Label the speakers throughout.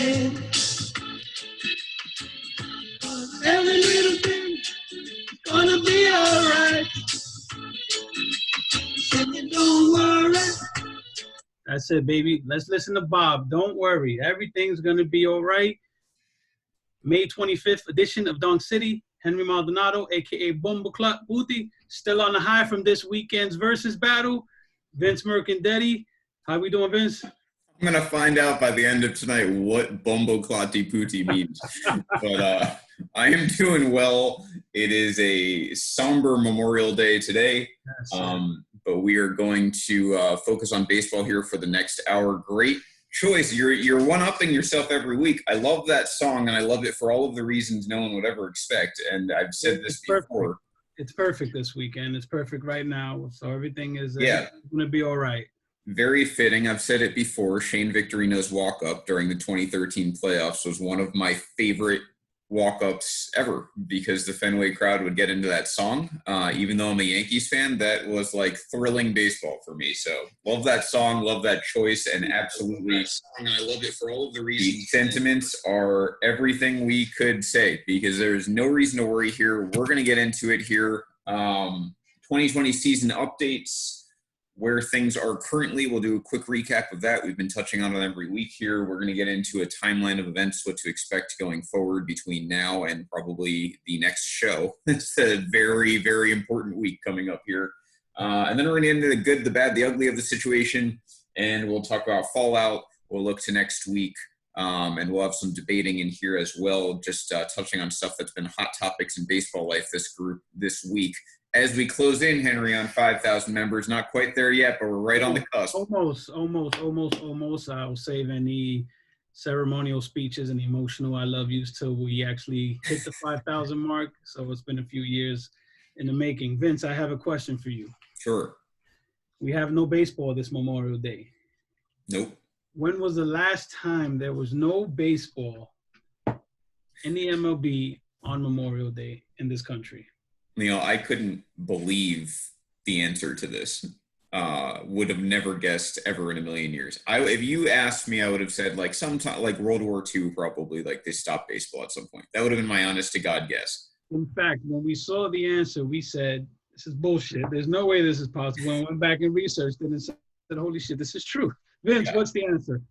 Speaker 1: head. Every little thing gonna be alright. And you don't worry. That's it, baby. Let's listen to Bob. Don't worry. Everything's gonna be all right. May 25th edition of Dunk City. Henry Maldonado, a.k.a. Bumbleclot Booty, still on the high from this weekend's versus battle. Vince Mercandetti. How we doing, Vince?
Speaker 2: I'm going to find out by the end of tonight what Bumbleclotty Pooty means. But I am doing well. It is a somber Memorial Day today. But we are going to focus on baseball here for the next hour. Great choice. You're one-upping yourself every week. I love that song, and I love it for all of the reasons no one would ever expect. And I've said this before.
Speaker 1: Perfect. It's perfect this weekend. It's perfect right now. So everything is going to be all right.
Speaker 2: Very fitting. I've said it before. Shane Victorino's walk-up during the 2013 playoffs was one of my favorite walk-ups ever because the Fenway crowd would get into that song. Even though I'm a Yankees fan, that was like thrilling baseball for me. So love that song, love that choice, and absolutely, and I love it for all of the reasons. The sentiments are everything we could say because there's no reason to worry here. We're going to get into it here. 2020 season updates. Where things are currently. We'll do a quick recap of that. We've been touching on it every week here. We're going to get into a timeline of events, what to expect going forward between now and probably the next show. It's a very, very important week coming up here. And then we're going to get into the good, the bad, the ugly of the situation. And we'll talk about fallout. We'll look to next week. And we'll have some debating in here as well, just touching on stuff that's been hot topics in baseball life this week. As we close in, Henry, on 5,000 members, not quite there yet, but we're right on the cusp.
Speaker 1: Almost. I'll save any ceremonial speeches and emotional I love yous till we actually hit the 5,000 mark. So it's been a few years in the making. Vince, I have a question for you.
Speaker 2: Sure.
Speaker 1: We have no baseball this Memorial Day.
Speaker 2: Nope.
Speaker 1: When was the last time there was no baseball in the MLB on Memorial Day in this country?
Speaker 2: You know, I couldn't believe the answer to this. Would have never guessed ever in a million years. If you asked me, I would have said like sometime like World War II, probably like they stopped baseball at some point. That would have been my honest to God guess.
Speaker 1: In fact, when we saw the answer, we said, this is bullshit. There's no way this is possible. And went back and researched it and said, holy shit, this is true. Vince, what's the answer?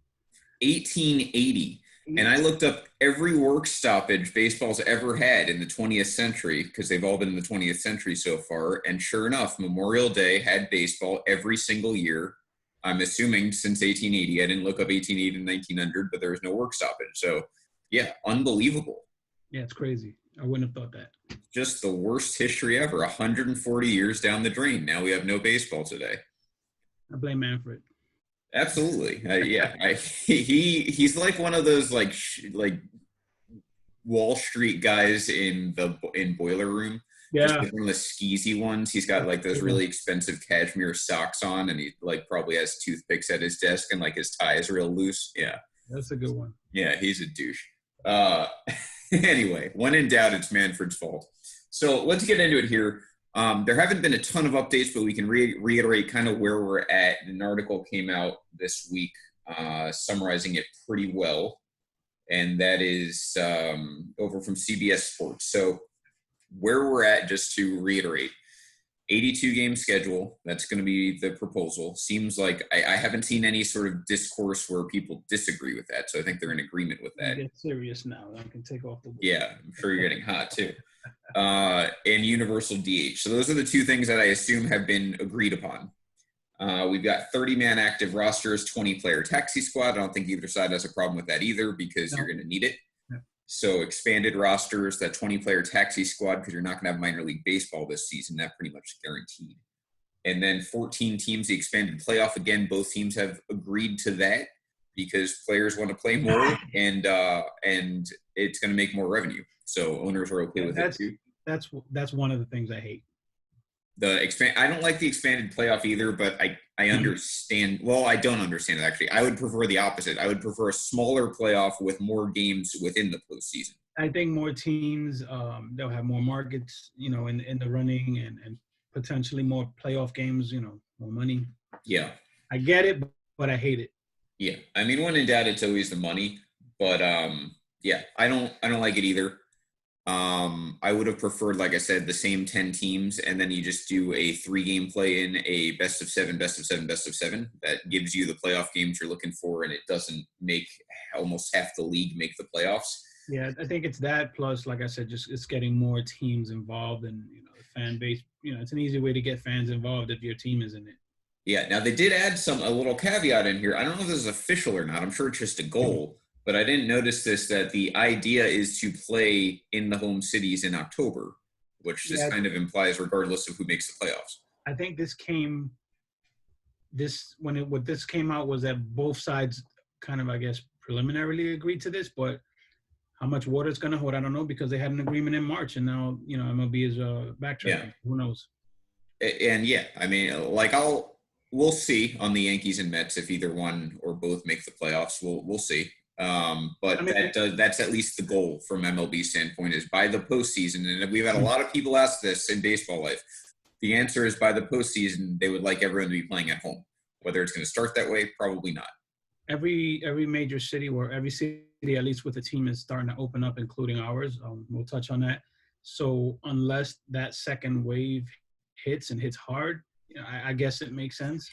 Speaker 2: 1880. And I looked up every work stoppage baseball's ever had in the 20th century because they've all been in the 20th century so far. And sure enough, Memorial Day had baseball every single year. I'm assuming since 1880. I didn't look up 1880 and 1900, but there was no work stoppage. So, yeah, unbelievable.
Speaker 1: Yeah, it's crazy. I wouldn't have thought that.
Speaker 2: Just the worst history ever. 140 years down the drain. Now we have no baseball today.
Speaker 1: I blame Manfred.
Speaker 2: Absolutely. He's like one of those like Wall Street guys in Boiler Room.
Speaker 1: Yeah.
Speaker 2: Just like one of the skeezy ones. He's got like those really expensive cashmere socks on and he like probably has toothpicks at his desk and like his tie is real loose. Yeah.
Speaker 1: That's a good one.
Speaker 2: Yeah, he's a douche. Anyway, when in doubt, it's Manfred's fault. So let's get into it here. There haven't been a ton of updates, but we can reiterate kind of where we're at. An article came out this week summarizing it pretty well, and that is over from CBS Sports. So where we're at, just to reiterate, 82-game schedule, that's going to be the proposal. Seems like I haven't seen any sort of discourse where people disagree with that, so I think they're in agreement with that.
Speaker 1: Get serious now. I can take off the board.
Speaker 2: Yeah, I'm sure you're getting hot, too. And universal DH. So those are the two things that I assume have been agreed upon. We've got 30-man active rosters, 20-player taxi squad. I don't think either side has a problem with that either because you're going to need it.
Speaker 1: No.
Speaker 2: So expanded rosters, that 20-player taxi squad, because you're not going to have minor league baseball this season. That pretty much guaranteed. And then 14 teams, the expanded playoff. Again, both teams have agreed to that because players want to play more and it's going to make more revenue. So owners are okay with it too.
Speaker 1: That's one of the things I hate.
Speaker 2: I don't like the expanded playoff either, but I understand. Well, I don't understand it actually. I would prefer the opposite. I would prefer a smaller playoff with more games within the postseason.
Speaker 1: I think more teams, they'll have more markets, in the running and potentially more playoff games, more money.
Speaker 2: Yeah.
Speaker 1: I get it, but I hate it.
Speaker 2: Yeah. I mean, when in doubt, it's always the money. But yeah, I don't like it either. I would have preferred, like I said, the same 10 teams, and then you just do a 3-game play in, a best of 7, best of 7, best of 7. That gives you the playoff games you're looking for, and it doesn't make almost half the league make the playoffs.
Speaker 1: Yeah, I think it's that plus, like I said, just it's getting more teams involved, and the fan base. It's an easy way to get fans involved if your team is in it.
Speaker 2: Yeah, now they did add a little caveat in here. I don't know if this is official or not. I'm sure it's just a goal, but I didn't notice this, that the idea is to play in the home cities in October, which this kind of implies regardless of who makes the playoffs.
Speaker 1: I think what this came out was that both sides kind of, I guess, preliminarily agreed to this, but how much water it's going to hold, I don't know, because they had an agreement in March, and now MLB is backtracking. Yeah. Who knows?
Speaker 2: And yeah, I mean, we'll see on the Yankees and Mets if either one or both make the playoffs. We'll see. But that's at least the goal from MLB standpoint, is by the postseason. And we've had a lot of people ask this in baseball life. The answer is by the postseason, they would like everyone to be playing at home. Whether it's going to start that way, probably not.
Speaker 1: Every major city, or every city at least with a team, is starting to open up, including ours. We'll touch on that. So unless that second wave hits hard, I guess it makes sense.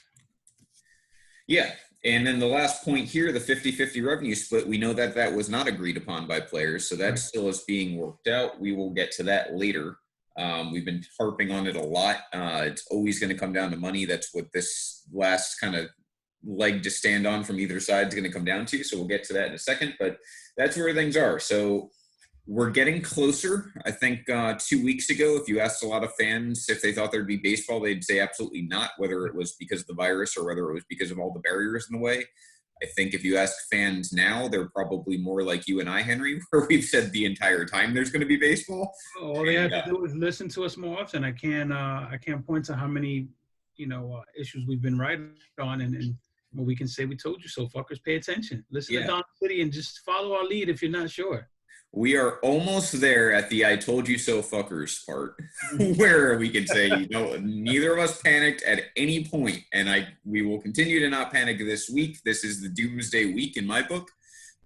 Speaker 2: Yeah. And then the last point here, the 50-50 revenue split, we know that was not agreed upon by players. So that still is being worked out. We will get to that later. We've been harping on it a lot. It's always going to come down to money. That's what this last kind of leg to stand on from either side is going to come down to. So we'll get to that in a second, but that's where things are. So we're getting closer. I think 2 weeks ago, if you asked a lot of fans if they thought there'd be baseball, they'd say absolutely not, whether it was because of the virus or whether it was because of all the barriers in the way. I think if you ask fans now, they're probably more like you and I, Henry, where we've said the entire time there's going to be baseball.
Speaker 1: All they have to do is listen to us more often. I can't point to how many issues we've been right on, and well, we can say we told you so. Fuckers, pay attention. Listen to Don City and just follow our lead if you're not sure.
Speaker 2: We are almost there at the I told you so fuckers part, where we can say, neither of us panicked at any point, and we will continue to not panic this week. This is the doomsday week in my book.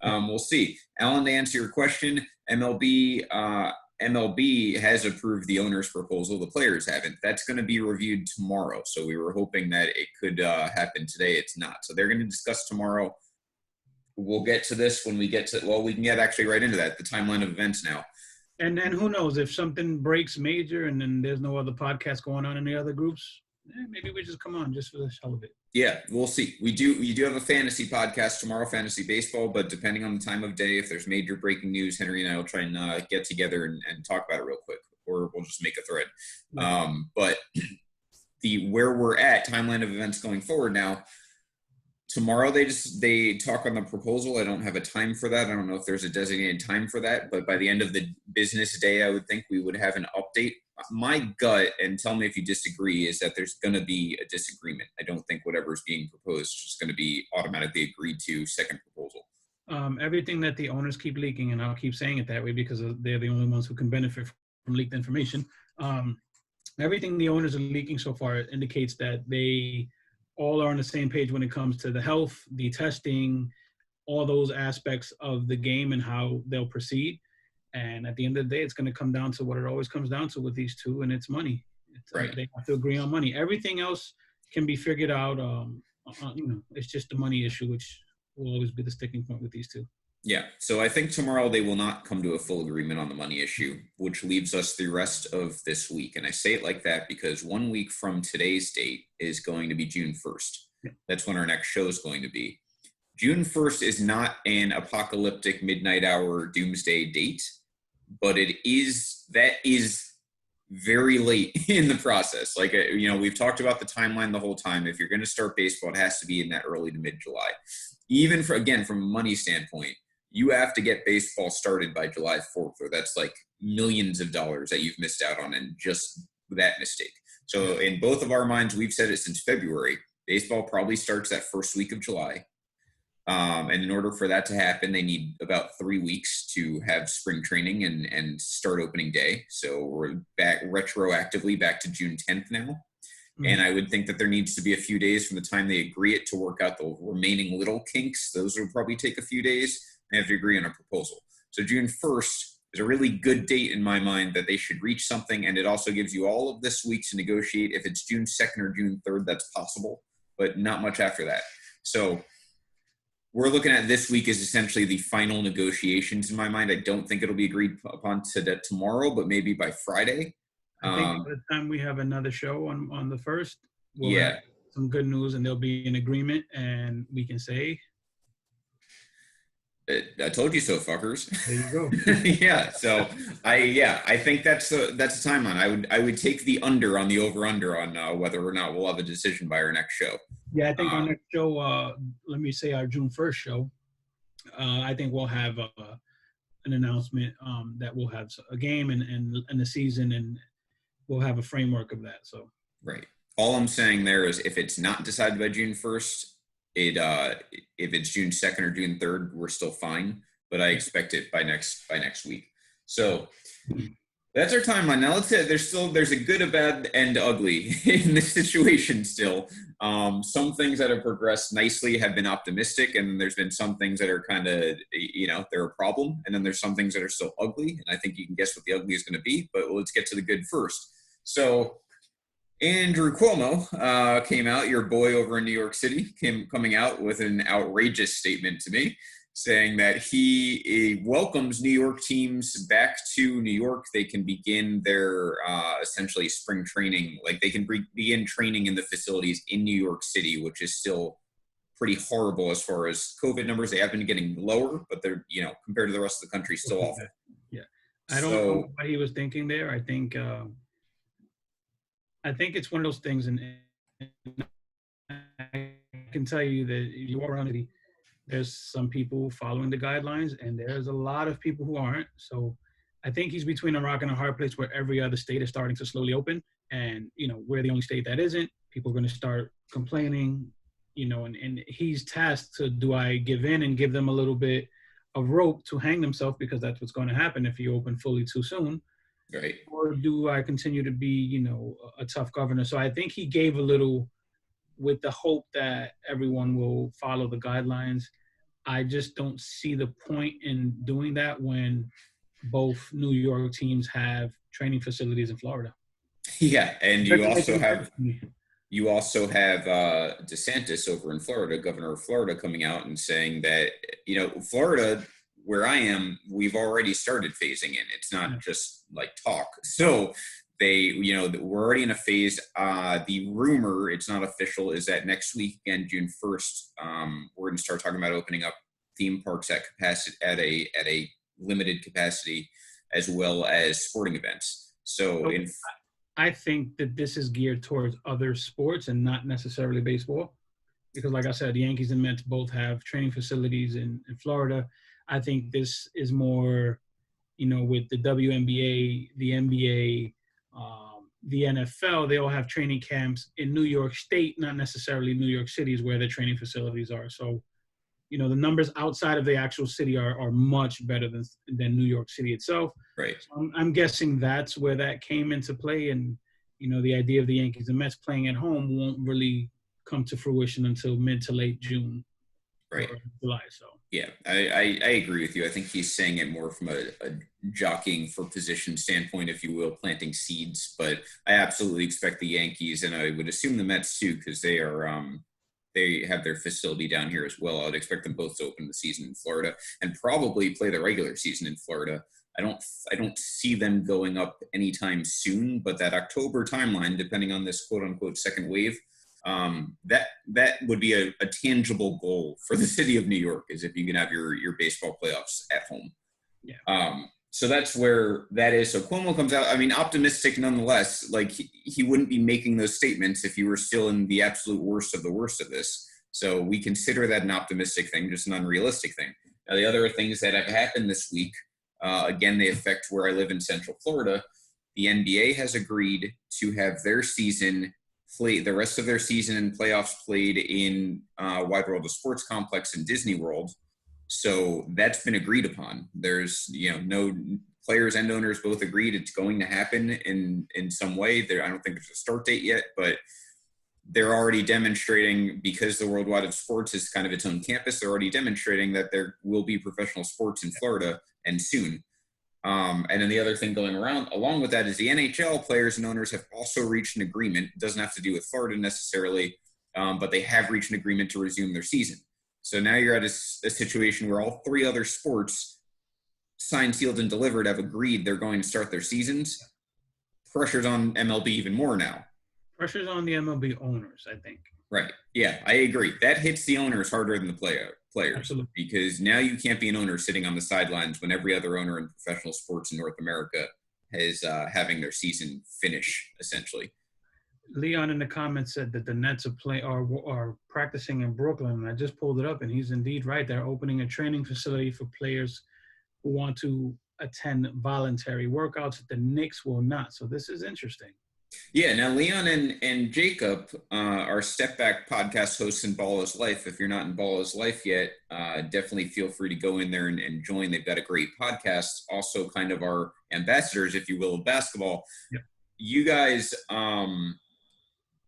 Speaker 2: We'll see. Alan, to answer your question, MLB has approved the owner's proposal. The players haven't. That's going to be reviewed tomorrow. So we were hoping that it could happen today. It's not. So they're going to discuss tomorrow. We'll get to this when we get to, we can get actually right into that, the timeline of events now.
Speaker 1: And who knows, if something breaks major and then there's no other podcast going on in the other groups, maybe we just come on just for the hell of it.
Speaker 2: Yeah, we'll see. We do have a fantasy podcast tomorrow, fantasy baseball, but depending on the time of day, if there's major breaking news, Henry and I will try and get together and talk about it real quick, or we'll just make a thread. But where we're at, timeline of events going forward now, tomorrow they talk on the proposal. I don't have a time for that. I don't know if there's a designated time for that, but by the end of the business day, I would think we would have an update. My gut, and tell me if you disagree, is that there's going to be a disagreement. I don't think whatever is being proposed is going to be automatically agreed to second proposal.
Speaker 1: Everything that the owners keep leaking, and I'll keep saying it that way because they're the only ones who can benefit from leaked information. Everything the owners are leaking so far indicates that they all are on the same page when it comes to the health, the testing, all those aspects of the game and how they'll proceed. And at the end of the day, it's going to come down to what it always comes down to with these two, and it's money.
Speaker 2: Right.
Speaker 1: They have to agree on money. Everything else can be figured out. It's just the money issue, which will always be the sticking point with these two.
Speaker 2: Yeah. So I think tomorrow they will not come to a full agreement on the money issue, which leaves us the rest of this week. And I say it like that because 1 week from today's date is going to be June 1st. Yeah. That's when our next show is going to be. June 1st is not an apocalyptic midnight hour doomsday date, but that is very late in the process. Like, we've talked about the timeline the whole time. If you're going to start baseball, it has to be in that early to mid-July. Even from a money standpoint, you have to get baseball started by July 4th, or that's like millions of dollars that you've missed out on in just that mistake. So in both of our minds, we've said it since February, baseball probably starts that first week of July. And in order for that to happen, they need about 3 weeks to have spring training and start opening day. So we're back retroactively back to June 10th now. Mm-hmm. And I would think that there needs to be a few days from the time they agree it to work out the remaining little kinks. Those will probably take a few days. They have to agree on a proposal. So June 1st is a really good date in my mind that they should reach something, and it also gives you all of this week to negotiate. If it's June 2nd or June 3rd, that's possible, but not much after that. So we're looking at this week as essentially the final negotiations in my mind. I don't think it'll be agreed upon tomorrow, but maybe by Friday.
Speaker 1: I think by the time we have another show on the 1st, we'll
Speaker 2: Yeah.
Speaker 1: have some good news and there'll be an agreement and we can say,
Speaker 2: I told you so, fuckers.
Speaker 1: there you go.
Speaker 2: Yeah. So I think that's a timeline. I would take the under on the over/under on whether or not we'll have a decision by our next show.
Speaker 1: Yeah, I think our next show, let me say our June 1st show, I think we'll have an announcement that we'll have a game and the season, and we'll have a framework of that. So
Speaker 2: right. All I'm saying there is if it's not decided by June 1st, if it's June 2nd or June 3rd, we're still fine. But I expect it by next week. So that's our timeline. Now let's say there's a good, a bad, and ugly in this situation still. Some things that have progressed nicely have been optimistic, and there's been some things that are kind of, they're a problem. And then there's some things that are still ugly, and I think you can guess what the ugly is going to be, but let's get to the good first. So Andrew Cuomo came out, your boy over in New York City, coming out with an outrageous statement to me, saying that he welcomes New York teams back to New York. They can begin their essentially spring training, like they can begin training in the facilities in New York City, which is still pretty horrible as far as COVID numbers. They have been getting lower, but they're, compared to the rest of the country, still awful.
Speaker 1: Yeah. I don't know what he was thinking there. I think it's one of those things, and I can tell you that if you walk around the city, there's some people following the guidelines, and there's a lot of people who aren't. So I think he's between a rock and a hard place where every other state is starting to slowly open. And, we're the only state that isn't. People are going to start complaining, and he's tasked to, do I give in and give them a little bit of rope to hang themselves, because that's what's going to happen if you open fully too soon.
Speaker 2: Right.
Speaker 1: Or do I continue to be, a tough governor? So I think he gave a little with the hope that everyone will follow the guidelines. I just don't see the point in doing that when both New York teams have training facilities in Florida.
Speaker 2: Yeah, and you also have DeSantis over in Florida, governor of Florida, coming out and saying that, Florida, where I am, we've already started phasing in. It's not just like talk. So we're already in a phase. The rumor, it's not official, is that next week, again, June 1st, we're going to start talking about opening up theme parks at a limited capacity, as well as sporting events. So
Speaker 1: I think that this is geared towards other sports and not necessarily baseball, because like I said, the Yankees and Mets both have training facilities in Florida. I think this is more, with the WNBA, the NBA, the NFL, they all have training camps in New York State, not necessarily New York City is where their training facilities are. So, the numbers outside of the actual city are much better than New York City itself.
Speaker 2: Right.
Speaker 1: So I'm guessing that's where that came into play. And, the idea of the Yankees and Mets playing at home won't really come to fruition until mid to late June.
Speaker 2: Right.
Speaker 1: Or July. So.
Speaker 2: Yeah, I agree with you. I think he's saying it more from a jockeying for position standpoint, if you will, planting seeds. But I absolutely expect the Yankees, and I would assume the Mets too, because they have their facility down here as well. I would expect them both to open the season in Florida and probably play the regular season in Florida. I don't see them going up anytime soon, but that October timeline, depending on this quote unquote second wave, that would be a tangible goal for the city of New York, is if you can have your baseball playoffs at home.
Speaker 1: Yeah.
Speaker 2: So that's where that is. So Cuomo comes out, optimistic nonetheless. Like he wouldn't be making those statements if you were still in the absolute worst of the worst of this. So we consider that an optimistic thing, just an unrealistic thing. Now, the other things that have happened this week, again, they affect where I live in Central Florida. The NBA has agreed to have their season the rest of their season and playoffs played in Wide World of Sports Complex in Disney World. So that's been agreed upon. There's, no players and owners both agreed it's going to happen in some way. I don't think there's a start date yet, but they're already demonstrating, because the Worldwide of Sports is kind of its own campus, they're already demonstrating that there will be professional sports in Florida and soon. And then the other thing going around along with that is the NHL players and owners have also reached an agreement. It doesn't have to do with Florida necessarily, but they have reached an agreement to resume their season. So now you're at a situation where all three other sports, signed, sealed, and delivered, have agreed they're going to start their seasons. Pressure's on MLB even more now.
Speaker 1: Pressure's on the MLB owners, I think.
Speaker 2: Right. Yeah, I agree. That hits the owners harder than the players.
Speaker 1: Absolutely.
Speaker 2: Because now you can't be an owner sitting on the sidelines when every other owner in professional sports in North America is having their season finish, essentially.
Speaker 1: Leon in the comments said that the Nets are practicing in Brooklyn, and I just pulled it up, and he's indeed right. They're opening a training facility for players who want to attend voluntary workouts. The Knicks will not. So this is interesting.
Speaker 2: Yeah, now Leon and Jacob are Step Back podcast hosts in Ball is Life. If you're not in Ball is Life yet, definitely feel free to go in there and join. They've got a great podcast. Also kind of our ambassadors, if you will, of basketball.
Speaker 1: Yep.
Speaker 2: You guys,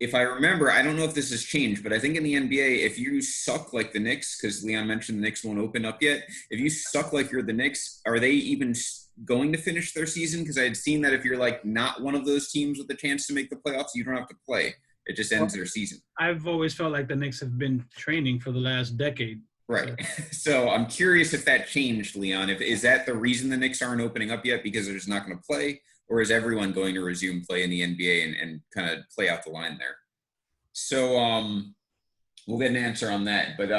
Speaker 2: if I remember, I don't know if this has changed, but I think in the NBA, if you suck like the Knicks, because Leon mentioned the Knicks won't open up yet, if you suck like you're the Knicks, are they even going to finish their season? Because I had seen that if you're like not one of those teams with a chance to make the playoffs, you don't have to play. It just ends their season.
Speaker 1: I've always felt like the Knicks have been training for the last decade.
Speaker 2: Right. So I'm curious if that changed, Leon. Is that the reason the Knicks aren't opening up yet, because they're just not going to play? Or is everyone going to resume play in the NBA and kind of play out the line there? So we'll get an answer on that. But,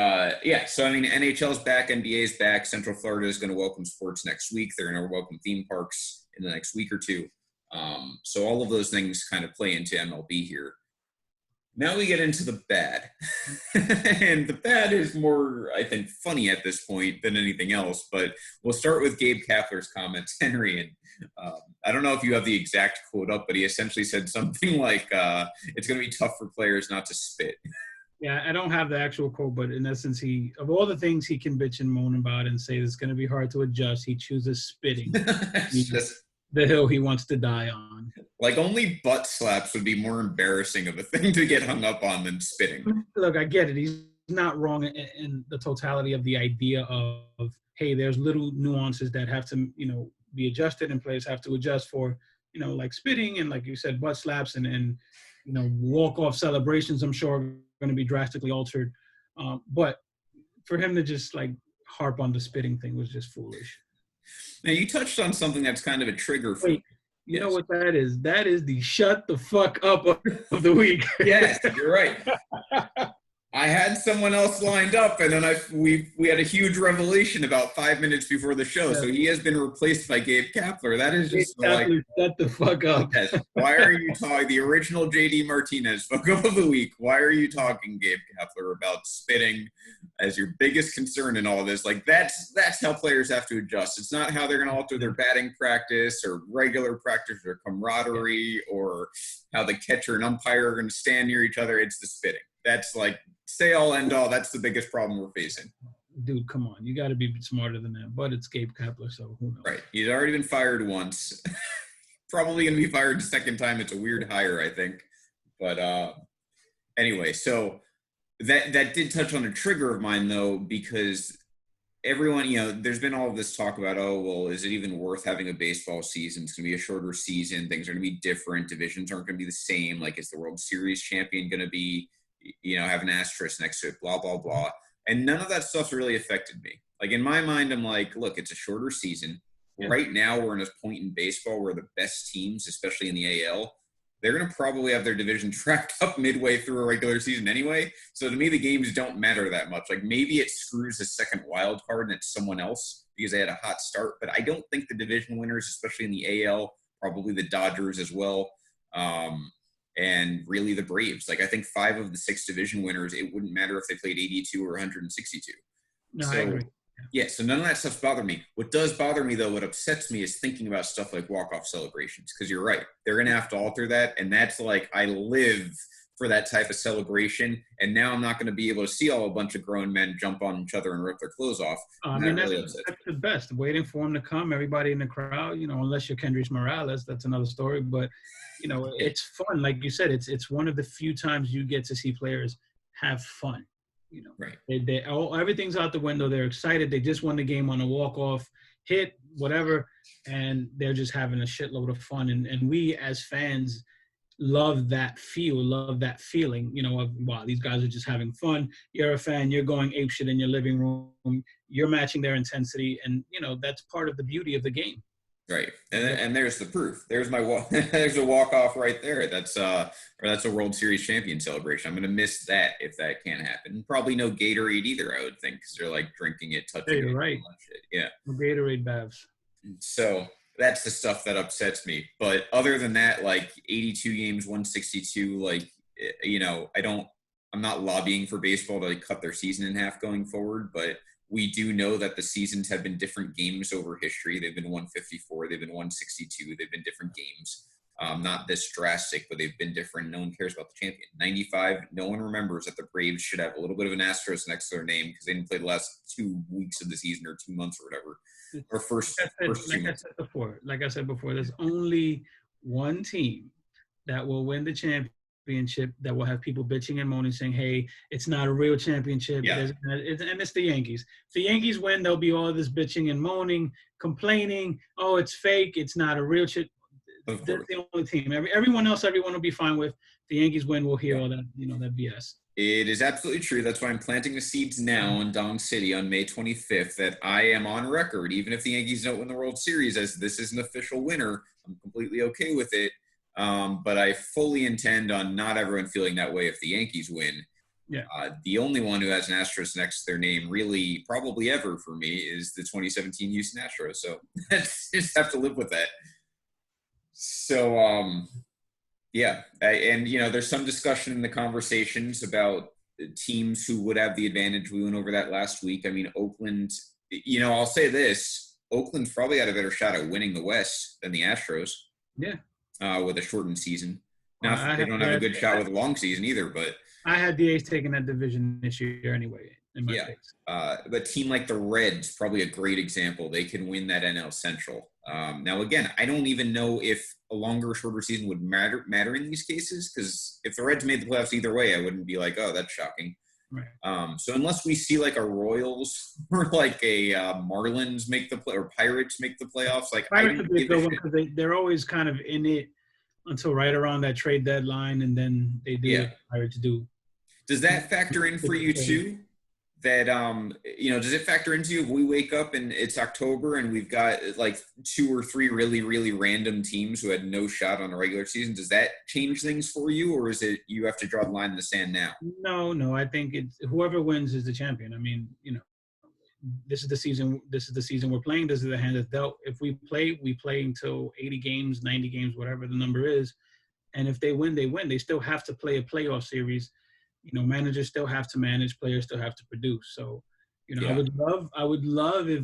Speaker 2: yeah, so, I mean, NHL's back, NBA's back. Central Florida is going to welcome sports next week. They're going to welcome theme parks in the next week or two. So all of those things kind of play into MLB here. Now we get into the bad. And the bad is more, I think, funny at this point than anything else. But we'll start with Gabe Kapler's comments, Henry. And I don't know if you have the exact quote up, but he essentially said something like, it's going to be tough for players not to spit.
Speaker 1: Yeah, I don't have the actual quote, but in essence, of all the things he can bitch and moan about and say it's going to be hard to adjust, he chooses spitting. The hill he wants to die on.
Speaker 2: Like, only butt slaps would be more embarrassing of a thing to get hung up on than spitting.
Speaker 1: Look, I get it. He's not wrong in the totality of the idea of, hey, there's little nuances that have to, be adjusted, and players have to adjust for, like spitting and, like you said, butt slaps and walk-off celebrations, I'm sure, are going to be drastically altered. But for him to just, like, harp on the spitting thing was just foolish.
Speaker 2: Now, you touched on something that's kind of a trigger for
Speaker 1: me. You know what that is? That is the shut the fuck up of the week.
Speaker 2: Yes, you're right. I had someone else lined up, and then we had a huge revelation about 5 minutes before the show. Yeah. So he has been replaced by Gabe Kapler. That is just
Speaker 1: Kapler, shut the fuck up.
Speaker 2: Yes. Why are you talking? The original JD Martinez fuck up of the week. Why are you talking, Gabe Kapler, about spitting as your biggest concern in all of this? Like, that's how players have to adjust. It's not how they're going to alter their batting practice or regular practice or camaraderie or how the catcher and umpire are going to stand near each other. It's the spitting. That's like say all end all. That's the biggest problem we're facing.
Speaker 1: Dude, come on. You got to be smarter than that. But it's Gabe Kapler, so who knows?
Speaker 2: Right. He's already been fired once. Probably going to be fired a second time. It's a weird hire, I think. But anyway, so that did touch on a trigger of mine, though, because everyone, there's been all of this talk about, oh, well, is it even worth having a baseball season? It's going to be a shorter season. Things are going to be different. Divisions aren't going to be the same. Like, is the World Series champion going to be, have an asterisk next to it, blah, blah, blah. And none of that stuff's really affected me. Like, in my mind, I'm like, look, it's a shorter season. Yeah. Right now, we're in a point in baseball where the best teams, especially in the AL, they're going to probably have their division tracked up midway through a regular season anyway. So to me, the games don't matter that much. Like, maybe it screws the second wild card and it's someone else because they had a hot start. But I don't think the division winners, especially in the AL, probably the Dodgers as well, and really the Braves. Like, I think 5 of the 6 division winners, it wouldn't matter if they played 82 or 162.
Speaker 1: No, I agree.
Speaker 2: Yeah, so none of that stuff's bothered me. What does bother me, though, what upsets me is thinking about stuff like walk-off celebrations, because you're right. They're going to have to alter that, and that's like I live for that type of celebration. And now I'm not going to be able to see a bunch of grown men jump on each other and rip their clothes off.
Speaker 1: I mean, that's the best. Waiting for him to come, everybody in the crowd, unless you're Kendrick Morales, that's another story. But, it's fun. Like you said, it's one of the few times you get to see players have fun.
Speaker 2: Right.
Speaker 1: Everything's out the window. They're excited. They just won the game on a walk-off hit, whatever, and they're just having a shitload of fun. And we as fans love that feeling, of, wow, these guys are just having fun. You're a fan, you're going apeshit in your living room, you're matching their intensity, and, that's part of the beauty of the game.
Speaker 2: Right. And there's the proof. There's my walk. There's a walk-off right there. That's a World Series champion celebration. I'm going to miss that if that can't happen. Probably no Gatorade either, I would think, because they're like drinking it, touching it.
Speaker 1: Right.
Speaker 2: Yeah.
Speaker 1: No Gatorade baths.
Speaker 2: So that's the stuff that upsets me. But other than that, like 82 games, 162, like, I'm not lobbying for baseball to cut their season in half going forward, but we do know that the seasons have been different games over history. They've been 154, they've been 162, they've been different games. Not this drastic, but they've been different. No one cares about the champion. 95, no one remembers that the Braves should have a little bit of an asterisk next to their name because they didn't play the last 2 weeks of the season or 2 months or whatever. Or first 2 months.
Speaker 1: Like I said before, there's only one team that will win the championship that will have people bitching and moaning saying, hey, it's not a real championship.
Speaker 2: Yeah.
Speaker 1: And it's the Yankees. If the Yankees win, there'll be all this bitching and moaning, complaining, oh, it's fake, it's not a real chip. That's the only team. Everyone will be fine with. The Yankees win, we'll hear all that, that BS.
Speaker 2: It is absolutely true. That's why I'm planting the seeds now in Dong City on May 25th that I am on record, even if the Yankees don't win the World Series, as this is an official winner. I'm completely okay with it. But I fully intend on not everyone feeling that way if the Yankees win.
Speaker 1: Yeah.
Speaker 2: The only one who has an asterisk next to their name, really, probably ever for me, is the 2017 Houston Astros. So I just have to live with that. So, there's some discussion in the conversations about teams who would have the advantage. We went over that last week. I mean, Oakland, I'll say this. Oakland's probably had a better shot at winning the West than the Astros.
Speaker 1: Yeah.
Speaker 2: With a shortened season. Now, they don't have a good shot with a long season either, but
Speaker 1: I had the A's taking that division this year anyway. Picks.
Speaker 2: But a team like the Reds, probably a great example. They can win that NL Central. Now, again, I don't even know if a longer or shorter season would matter in these cases, because if the Reds made the playoffs either way, I wouldn't be like, oh, that's shocking.
Speaker 1: Right.
Speaker 2: So unless we see like a Royals or like a Marlins make the play or Pirates make the playoffs, like
Speaker 1: Pirates would be a good one because they're always kind of in it until right around that trade deadline, and then they do what Pirates do.
Speaker 2: Does that factor in for you too? That does it factor into if we wake up and it's October and we've got like 2 or 3 really, really random teams who had no shot on a regular season? Does that change things for you, or is it you have to draw the line in the sand now?
Speaker 1: No. I think it's whoever wins is the champion. I mean, this is the season. This is the season we're playing. This is the hand that's dealt. If we play until 80 games, 90 games, whatever the number is, and if they win, they win. They still have to play a playoff series. Managers still have to manage, players still have to produce. So, I would love if,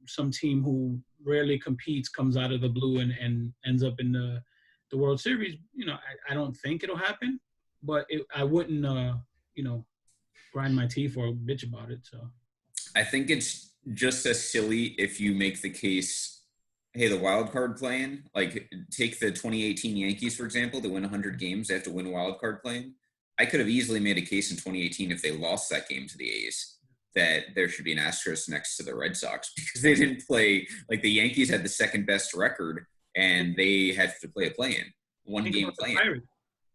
Speaker 1: some team who rarely competes comes out of the blue and ends up in the World Series. I don't think it'll happen, but I wouldn't, grind my teeth or bitch about it. So
Speaker 2: I think it's just as silly if you make the case, hey, the wild card playing, like take the 2018 Yankees, for example, they win 100 games, they have to win wild card playing. I could have easily made a case in 2018 if they lost that game to the A's that there should be an asterisk next to the Red Sox because they didn't play. Like the Yankees had the second best record and they had to play a play-in, one game play-in.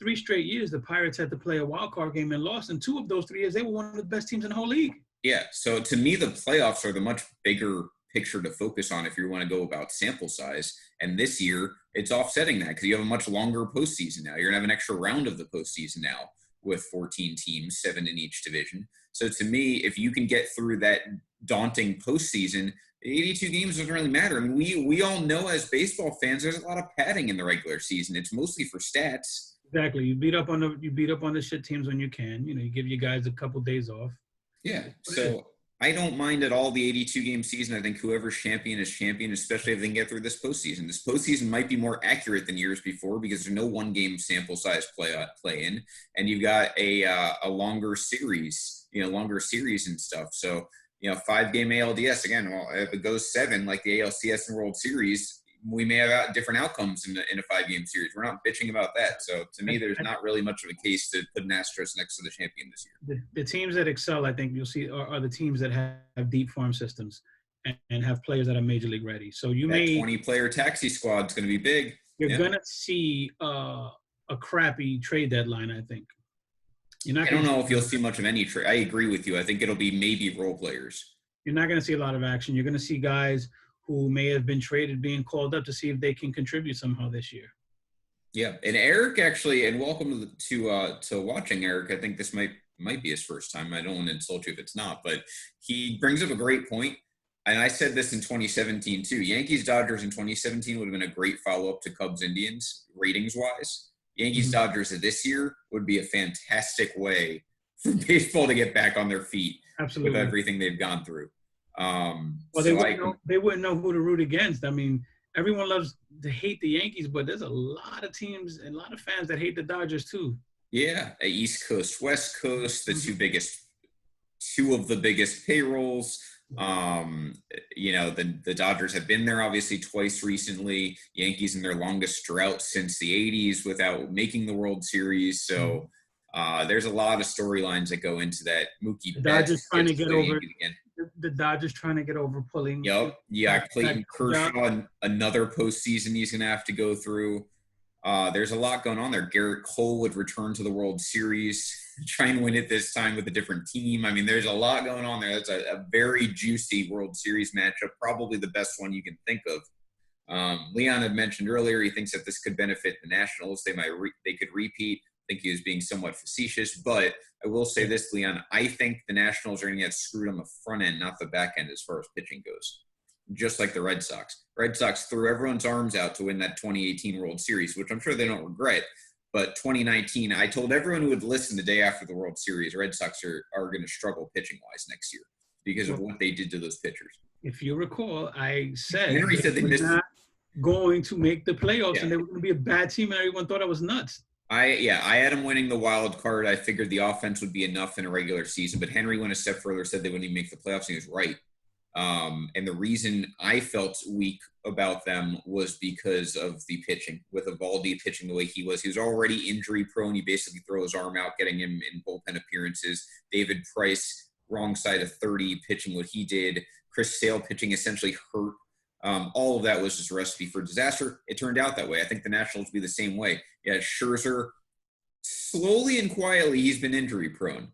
Speaker 1: 3 straight years, the Pirates had to play a wild card game and lost. And 2 of those 3 years, they were one of the best teams in the whole league.
Speaker 2: Yeah. So to me, the playoffs are the much bigger picture to focus on if you want to go about sample size. And this year, it's offsetting that because you have a much longer postseason now. You're going to have an extra round of the postseason now, with 14 teams, 7 in each division. So to me, if you can get through that daunting postseason, 82 games doesn't really matter. I mean, we all know as baseball fans, there's a lot of padding in the regular season. It's mostly for stats.
Speaker 1: Exactly. You beat up on the shit teams when you can. You give your guys a couple days off.
Speaker 2: Yeah. So I don't mind at all the 82 game season. I think whoever's champion is champion, especially if they can get through this postseason. This postseason might be more accurate than years before because there's no one game sample size play in, and you've got a longer series, longer series and stuff. So 5-game ALDS again. Well, if it goes 7 like the ALCS and World Series, we may have different outcomes in a 5-game series. We're not bitching about that. So to me, there's not really much of a case to put an asterisk next to the champion this year.
Speaker 1: The teams that excel, I think you'll see, are the teams that have deep farm systems and have players that are major league ready. So you
Speaker 2: that 20-player taxi squad is going to be big.
Speaker 1: You're going to see a crappy trade deadline, I think.
Speaker 2: I don't know if you'll see much of any trade. I agree with you. I think it'll be maybe role players.
Speaker 1: You're not going to see a lot of action. You're going to see guys who may have been traded being called up to see if they can contribute somehow this year.
Speaker 2: Yeah, and Eric actually, and welcome to watching Eric. I think this might be his first time. I don't want to insult you if it's not, but he brings up a great point. And I said this in 2017 too. Yankees-Dodgers in 2017 would have been a great follow-up to Cubs-Indians ratings-wise. Yankees-Dodgers of this year would be a fantastic way for baseball to get back on their feet.
Speaker 1: Absolutely.
Speaker 2: With everything they've gone through.
Speaker 1: Well, they wouldn't know who to root against. I mean, everyone loves to hate the Yankees, but there's a lot of teams and a lot of fans that hate the Dodgers too.
Speaker 2: Yeah, East Coast, West Coast, the two of the biggest payrolls. The Dodgers have been there obviously twice recently. Yankees in their longest drought since the 80s without making the World Series. So there's a lot of storylines that go into that. Mookie
Speaker 1: the Dodgers trying to get over the Dodgers trying to get over pulling.
Speaker 2: Yep. Yeah, Clayton Kershaw, another postseason he's going to have to go through. There's a lot going on there. Garrett Cole would return to the World Series, try and win it this time with a different team. I mean, there's a lot going on there. That's a very juicy World Series matchup, probably the best one you can think of. Leon had mentioned earlier he thinks that this could benefit the Nationals. They could repeat. I think he was being somewhat facetious, but I will say this, Leon. I think the Nationals are going to get screwed on the front end, not the back end, as far as pitching goes. Just like the Red Sox. Red Sox threw everyone's arms out to win that 2018 World Series, which I'm sure they don't regret. But 2019, I told everyone who would listen the day after the World Series, Red Sox are going to struggle pitching-wise next year because of what they did to those pitchers.
Speaker 1: If you recall, I said
Speaker 2: Henry said they missed
Speaker 1: not going to make the playoffs and they were going to be a bad team and everyone thought I was nuts.
Speaker 2: I had them winning the wild card. I figured the offense would be enough in a regular season, but Henry went a step further, said they wouldn't even make the playoffs, and he was right. And the reason I felt weak about them was because of the pitching. With Eovaldi pitching the way he was already injury prone. You basically throw his arm out, getting him in bullpen appearances. David Price, wrong side of 30, pitching what he did. Chris Sale pitching essentially hurt. All of that was just a recipe for disaster. It turned out that way. I think the Nationals will be the same way. Yeah, Scherzer, slowly and quietly, he's been injury prone.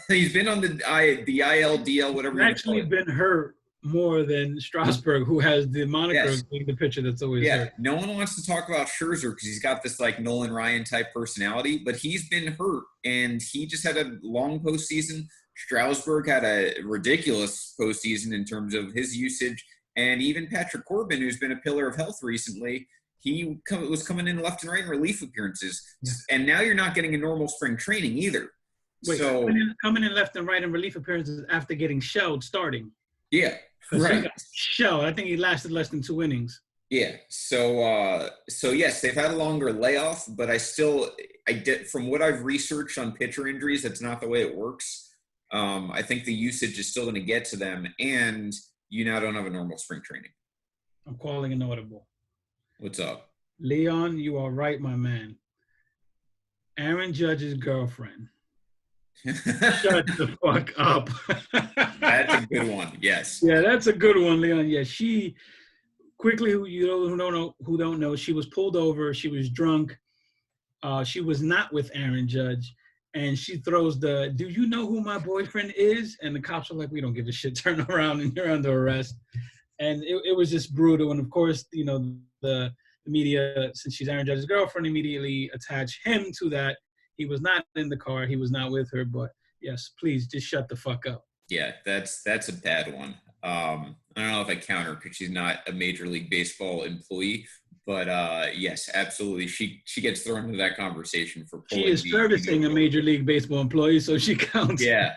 Speaker 2: He's been on the IL, DL, whatever.
Speaker 1: He's actually been hurt more than Strasburg, who has the moniker of being the pitcher that's always hurt.
Speaker 2: No one wants to talk about Scherzer because he's got this like Nolan Ryan type personality, but he's been hurt and he just had a long postseason. Strasburg had a ridiculous postseason in terms of his usage, and even Patrick Corbin, who's been a pillar of health recently, he was coming in left and right in relief appearances, and now you're not getting a normal spring training either.
Speaker 1: Wait, so coming in left and right in relief appearances after getting shelled starting.
Speaker 2: Yeah, right.
Speaker 1: Shelled. I think he lasted less than 2 innings.
Speaker 2: Yeah. So yes, they've had a longer layoff, but I did from what I've researched on pitcher injuries, that's not the way it works. I think the usage is still going to get to them, and you now don't have a normal spring training.
Speaker 1: I'm calling an audible.
Speaker 2: What's up?
Speaker 1: Leon, you are right, my man. Aaron Judge's girlfriend. Shut the fuck up.
Speaker 2: That's a good one. Yes.
Speaker 1: Yeah, that's a good one, Leon. Yeah, she quickly, who don't know, she was pulled over. She was drunk. She was not with Aaron Judge, and she throws do you know who my boyfriend is? And the cops are like, we don't give a shit. Turn around and you're under arrest. And it was just brutal. And of course, the media, since she's Aaron Judge's girlfriend, immediately attach him to that. He was not in the car. He was not with her. But yes, please just shut the fuck up.
Speaker 2: Yeah, that's a bad one. I don't know if I count her because she's not a Major League Baseball employee, But yes, absolutely. She gets thrown into that conversation for
Speaker 1: She
Speaker 2: pulling
Speaker 1: is servicing a Major League Baseball employee, so she counts.
Speaker 2: Yeah,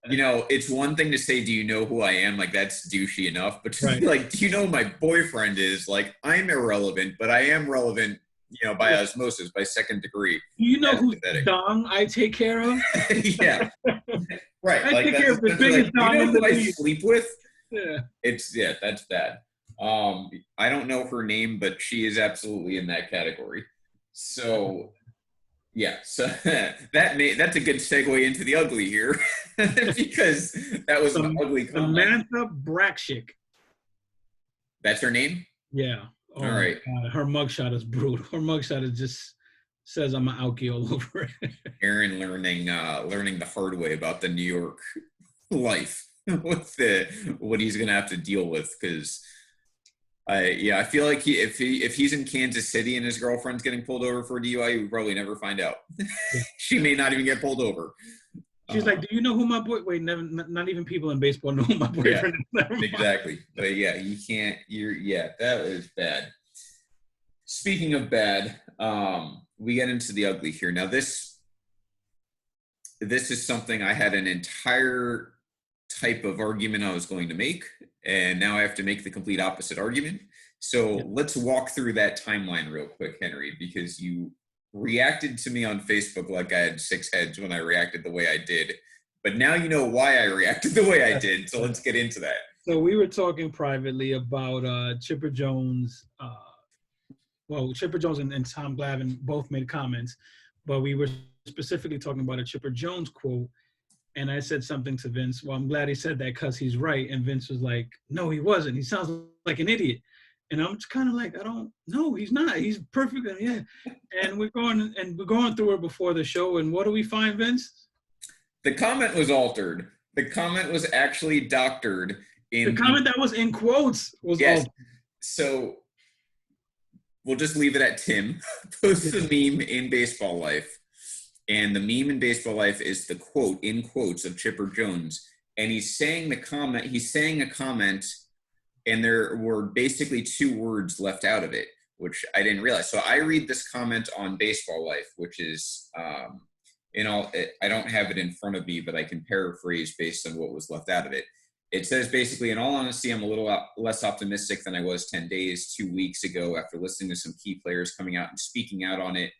Speaker 2: it's one thing to say, "Do you know who I am?" Like that's douchey enough, but to be like, "Do you know who my boyfriend is?" Like I'm irrelevant, but I am relevant, by osmosis, by second degree.
Speaker 1: Do you know
Speaker 2: That's
Speaker 1: whose
Speaker 2: pathetic.
Speaker 1: dong I take care of?
Speaker 2: Yeah, right.
Speaker 1: I
Speaker 2: like
Speaker 1: take
Speaker 2: that's
Speaker 1: care of the biggest
Speaker 2: like,
Speaker 1: dong in the
Speaker 2: who I
Speaker 1: league.
Speaker 2: sleep with?
Speaker 1: Yeah.
Speaker 2: That's bad. I don't know her name, but she is absolutely in that category. So yeah, so that's a good segue into the ugly here because that was an ugly comment.
Speaker 1: Samantha Brakshick.
Speaker 2: That's her name?
Speaker 1: Yeah. Oh,
Speaker 2: all right.
Speaker 1: God. Her mugshot is brutal. Her mugshot is just says I'm an alky all over it.
Speaker 2: Aaron learning the hard way about the New York life with what he's gonna have to deal with because. I feel like if he's in Kansas City and his girlfriend's getting pulled over for a DUI, he would probably never find out.
Speaker 1: Yeah.
Speaker 2: She may not even get pulled over.
Speaker 1: She's like, "Do you know who my boy?" Wait, never. Not even people in baseball know who my boyfriend is.
Speaker 2: Exactly. But yeah, you can't. That was bad. Speaking of bad, we get into the ugly here. Now this is something I had an entire type of argument I was going to make, and now I have to make the complete opposite argument. So let's walk through that timeline real quick, Henry, because you reacted to me on Facebook like I had 6 heads when I reacted the way I did. But now you know why I reacted the way I did, so let's get into that.
Speaker 1: So we were talking privately about Chipper Jones. Chipper Jones and Tom Glavine both made comments, but we were specifically talking about a Chipper Jones quote. And I said something to Vince. Well, I'm glad he said that because he's right. And Vince was like, no, he wasn't. He sounds like an idiot. And I'm just kind of like, I don't know. He's not. He's perfect. Yeah. And we're going through it before the show. And what do we find, Vince?
Speaker 2: The comment was altered. The comment was actually doctored.
Speaker 1: The comment that was in quotes was altered.
Speaker 2: So we'll just leave it at Tim. Post the meme in Baseball Life. And the meme in Baseball Life is the quote, in quotes, of Chipper Jones. And he's saying a comment, and there were basically 2 words left out of it, which I didn't realize. So I read this comment on Baseball Life, which is, I don't have it in front of me, but I can paraphrase based on what was left out of it. It says basically, in all honesty, I'm a little less optimistic than I was 10 days, 2 weeks ago after listening to some key players coming out and speaking out on it.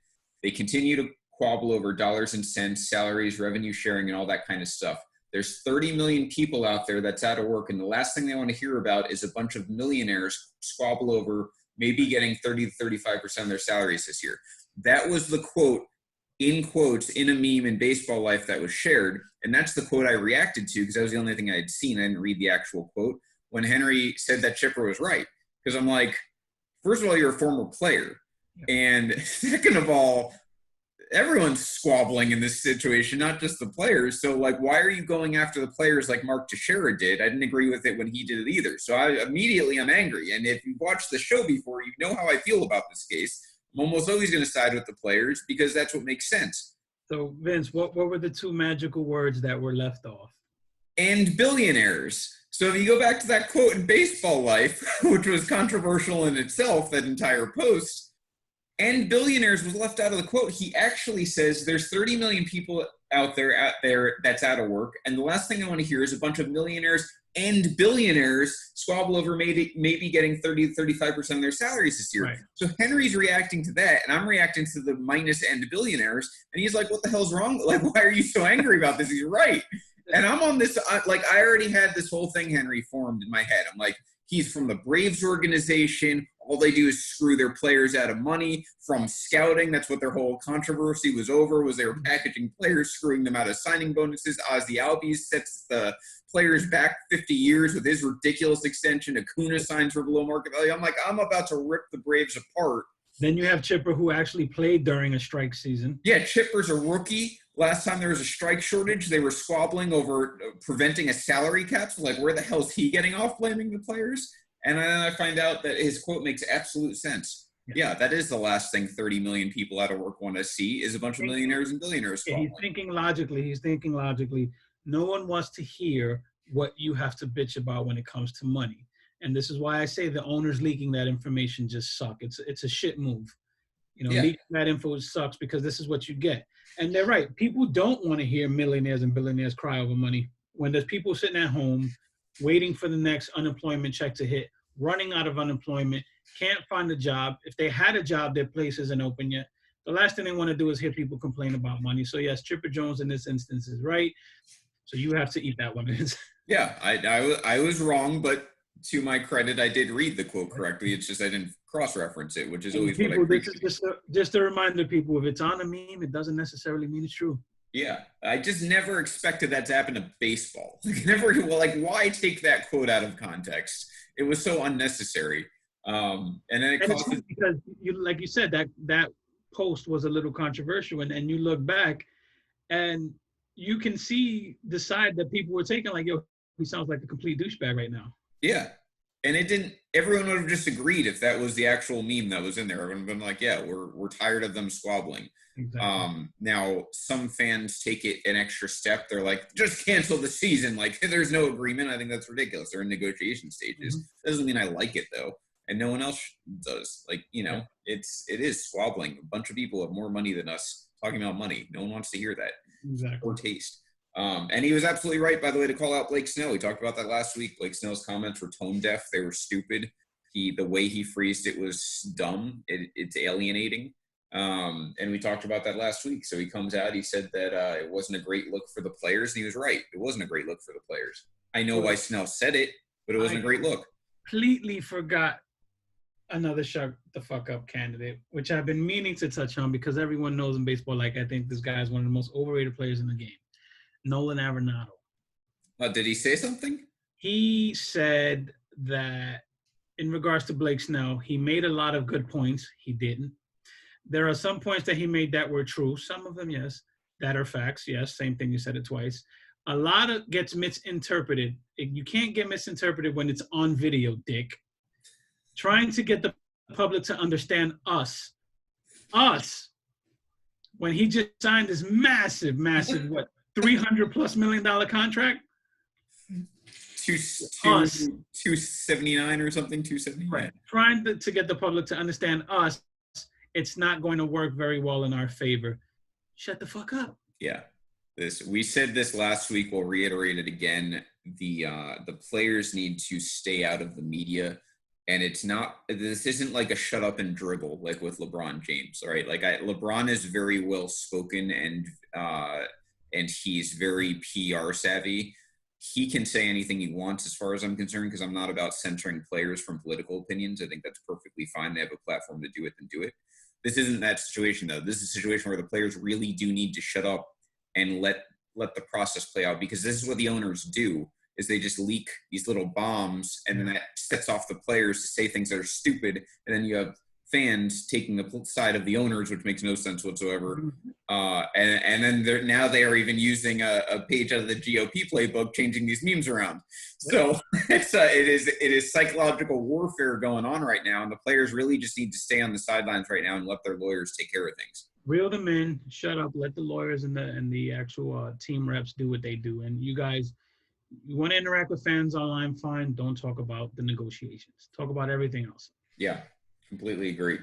Speaker 2: They continue to quabble over dollars and cents, salaries, revenue sharing, and all that kind of stuff. There's 30 million people out there that's out of work, and the last thing they want to hear about is a bunch of millionaires squabble over maybe getting 30 to 35% of their salaries this year. That was the quote, in quotes, in a meme in Baseball Life that was shared, and that's the quote I reacted to because that was the only thing I had seen. I didn't read the actual quote when Henry said that Chipper was right, because I'm like, first of all, you're a former player, and second of all, everyone's squabbling in this situation, not just the players. So, like, why are you going after the players like Mark Teixeira did? I didn't agree with it when he did it either. So I'm angry. And if you've watched the show before, you know how I feel about this case. I'm almost always going to side with the players because that's what makes sense.
Speaker 1: So, Vince, what were the 2 magical words that were left off?
Speaker 2: And billionaires. So if you go back to that quote in Baseball Life, which was controversial in itself, that entire post, and billionaires was left out of the quote. He actually says there's 30 million people out there that's out of work, and the last thing I want to hear is a bunch of millionaires and billionaires squabble over maybe getting 30 to 35% of their salaries this year.
Speaker 1: Right.
Speaker 2: So Henry's reacting to that, and I'm reacting to the minus and billionaires, and he's like, what the hell's wrong? Like, why are you so angry about this? He's right. And I'm on this, I already had this whole thing, Henry, formed in my head. I'm like, he's from the Braves organization. All they do is screw their players out of money from scouting. That's what their whole controversy was over, was they were packaging players, screwing them out of signing bonuses. Ozzy Albies sets the players back 50 years with his ridiculous extension. Acuna signs for below market value. I'm like, I'm about to rip the Braves apart.
Speaker 1: Then you have Chipper, who actually played during a strike season.
Speaker 2: Yeah, Chipper's a rookie. Last time there was a strike shortage, they were squabbling over preventing a salary cap. So, like, where the hell is he getting off blaming the players? And then I find out that his quote makes absolute sense. Yeah, that is the last thing 30 million people out of work want to see is a bunch of millionaires and billionaires.
Speaker 1: Yeah, he's thinking logically. No one wants to hear what you have to bitch about when it comes to money. And this is why I say the owners leaking that information just suck. It's a shit move.
Speaker 2: Yeah.
Speaker 1: Leaking that info sucks because this is what you get. And they're right. People don't want to hear millionaires and billionaires cry over money when there's people sitting at home waiting for the next unemployment check to hit, running out of unemployment, can't find a job. If they had a job, their place isn't open yet. The last thing they want to do is hear people complain about money. So yes, Chipper Jones in this instance is right. So you have to eat that one.
Speaker 2: Yeah, I was wrong, but to my credit, I did read the quote correctly. It's just I didn't cross-reference it, which is always
Speaker 1: people,
Speaker 2: what I appreciate.
Speaker 1: This is just a reminder, people, if it's on a meme, it doesn't necessarily mean it's true.
Speaker 2: Yeah, I just never expected that to happen to baseball. Why take that quote out of context? It was so unnecessary. And then it causes
Speaker 1: because like you said, that post was a little controversial, and you look back, and you can see the side that people were taking, like, yo, he sounds like a complete douchebag right now.
Speaker 2: Yeah. And everyone would have just agreed if that was the actual meme that was in there. Everyone would have been like, yeah, we're tired of them squabbling. Exactly. Now, some fans take it an extra step. They're like, just cancel the season. Like, there's no agreement. I think that's ridiculous. They're in negotiation stages. Mm-hmm. Doesn't mean I like it, though. And no one else does. Like, it is squabbling. A bunch of people have more money than us talking about money. No one wants to hear that.
Speaker 1: Exactly.
Speaker 2: Or taste. And he was absolutely right, by the way, to call out Blake Snell. We talked about that last week. Blake Snell's comments were tone deaf. They were stupid. The way he phrased it was dumb. It's alienating. And we talked about that last week. So he comes out, he said that it wasn't a great look for the players, and he was right. It wasn't a great look for the players. I know why Snell said it, but it wasn't a great look.
Speaker 1: Completely forgot another shut the fuck up candidate, which I've been meaning to touch on because everyone knows in baseball, like, I think this guy is one of the most overrated players in the game. Nolan Arenado.
Speaker 2: Did he say something?
Speaker 1: He said that in regards to Blake Snell, he made a lot of good points. He didn't. There are some points that he made that were true. Some of them, yes, that are facts. Yes, same thing. You said it twice. A lot of gets misinterpreted. You can't get misinterpreted when it's on video, Dick. Trying to get the public to understand us, when he just signed this massive, what, $300+ million contract?
Speaker 2: 279 or something, 279.
Speaker 1: Right. Trying to get the public to understand us, it's not going to work very well in our favor. Shut the fuck up.
Speaker 2: Yeah. We said this last week. We'll reiterate it again. The players need to stay out of the media. And this isn't like a shut up and dribble like with LeBron James, all right? Like LeBron is very well spoken and he's very PR savvy. He can say anything he wants as far as I'm concerned, because I'm not about censoring players from political opinions. I think that's perfectly fine. They have a platform to do it, then do it. This isn't that situation, though. This is a situation where the players really do need to shut up and let the process play out, because this is what the owners do, is they just leak these little bombs, and then that sets off the players to say things that are stupid, and then you have fans taking the side of the owners, which makes no sense whatsoever. And then they are even using a page out of the GOP playbook, changing these memes around. So it is psychological warfare going on right now, and the players really just need to stay on the sidelines right now and let their lawyers take care of things.
Speaker 1: Reel them in, shut up, let the lawyers and the actual team reps do what they do. And you guys, you want to interact with fans online, fine. Don't talk about the negotiations. Talk about everything else.
Speaker 2: Yeah, completely agree.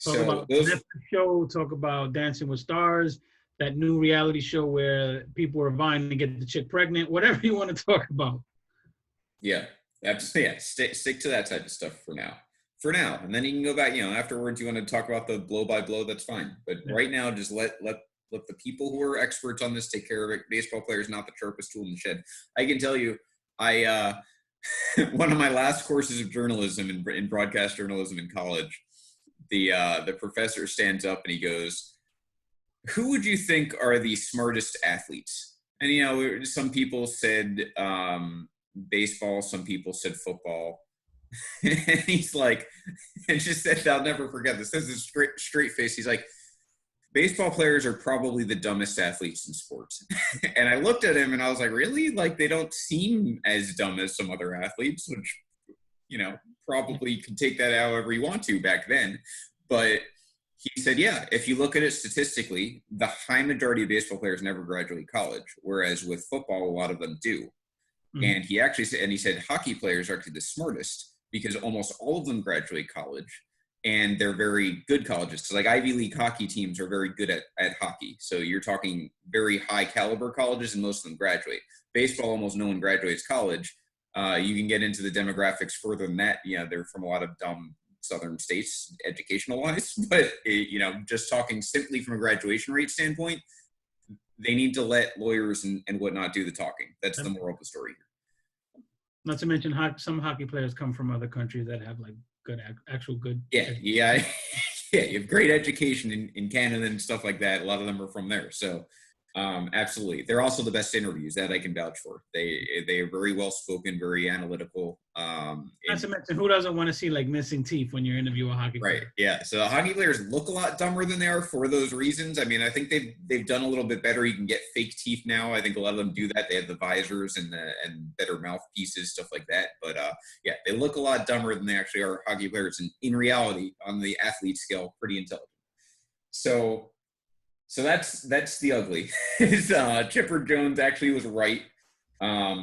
Speaker 1: Talk about the Netflix show. Talk about Dancing with Stars, that new reality show where people are vying to get the chick pregnant. Whatever you want to talk about.
Speaker 2: Yeah, absolutely. Yeah, stick to that type of stuff for now. And then you can go back. Afterwards, you want to talk about the blow by blow. That's fine. But right now, just let the people who are experts on this take care of it. Baseball players, not the sharpest tool in the shed. I can tell you, one of my last courses of journalism in broadcast journalism in college, the professor stands up and he goes, "Who would you think are the smartest athletes?" And some people said baseball, some people said football. And he's like, and just said, I'll never forget this. This is a straight face. He's like, baseball players are probably the dumbest athletes in sports. And I looked at him and I was like, really? Like, they don't seem as dumb as some other athletes, which, probably could take that however you want to back then. But he said, yeah, if you look at it statistically, the high majority of baseball players never graduate college, whereas with football, a lot of them do. Mm-hmm. And he said hockey players are actually the smartest because almost all of them graduate college, and they're very good colleges. So like Ivy League hockey teams are very good at hockey. So you're talking very high caliber colleges, and most of them graduate. Baseball, almost no one graduates college. You can get into the demographics further than that. They're from a lot of dumb southern states educational wise, but just talking simply from a graduation rate standpoint, they need to let lawyers and whatnot do the talking. That's the moral of the story here.
Speaker 1: Not to mention some hockey players come from other countries that have like actual good.
Speaker 2: Yeah. You have great education in Canada and stuff like that. A lot of them are from there. So absolutely. They're also the best interviews, that I can vouch for. They are very well spoken, very analytical.
Speaker 1: Not to mention, who doesn't want to see like missing teeth when you interview a hockey player?
Speaker 2: Right. Yeah. So hockey players look a lot dumber than they are for those reasons. I mean, I think they've done a little bit better. You can get fake teeth now. I think a lot of them do that. They have the visors and better mouthpieces, stuff like that. But yeah, they look a lot dumber than they actually are, hockey players. And in reality, on the athlete scale, pretty intelligent. So that's the ugly. Chipper Jones actually was right.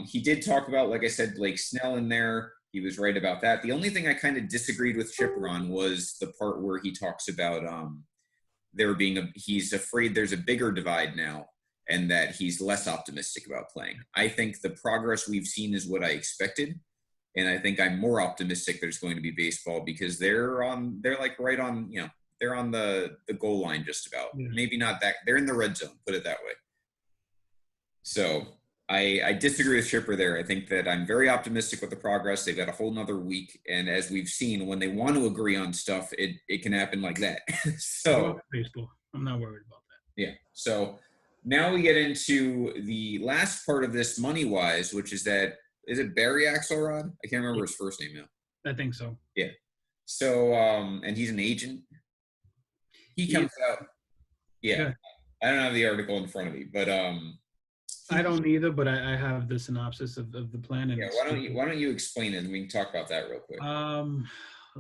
Speaker 2: He did talk about, like I said, Blake Snell in there. He was right about that. The only thing I kind of disagreed with Chipper on was the part where he talks about he's afraid there's a bigger divide now and that he's less optimistic about playing. I think the progress we've seen is what I expected. And I think I'm more optimistic there's going to be baseball because they're on the goal line just about. Yeah. Maybe not that. They're in the red zone, put it that way. So I disagree with Chipper there. I think that I'm very optimistic with the progress. They've got a whole nother week. And as we've seen, when they want to agree on stuff, it can happen like that. So
Speaker 1: baseball. I'm not worried about that.
Speaker 2: Yeah. So now we get into the last part of this money-wise, which is it Barry Axelrod? I can't remember his first name now.
Speaker 1: I think so.
Speaker 2: Yeah. So, and he's an agent. He comes out. Yeah. I don't have the article in front of me, but
Speaker 1: I don't either, but I have the synopsis of the plan. And
Speaker 2: why don't you explain it and we can talk about that real quick.
Speaker 1: Let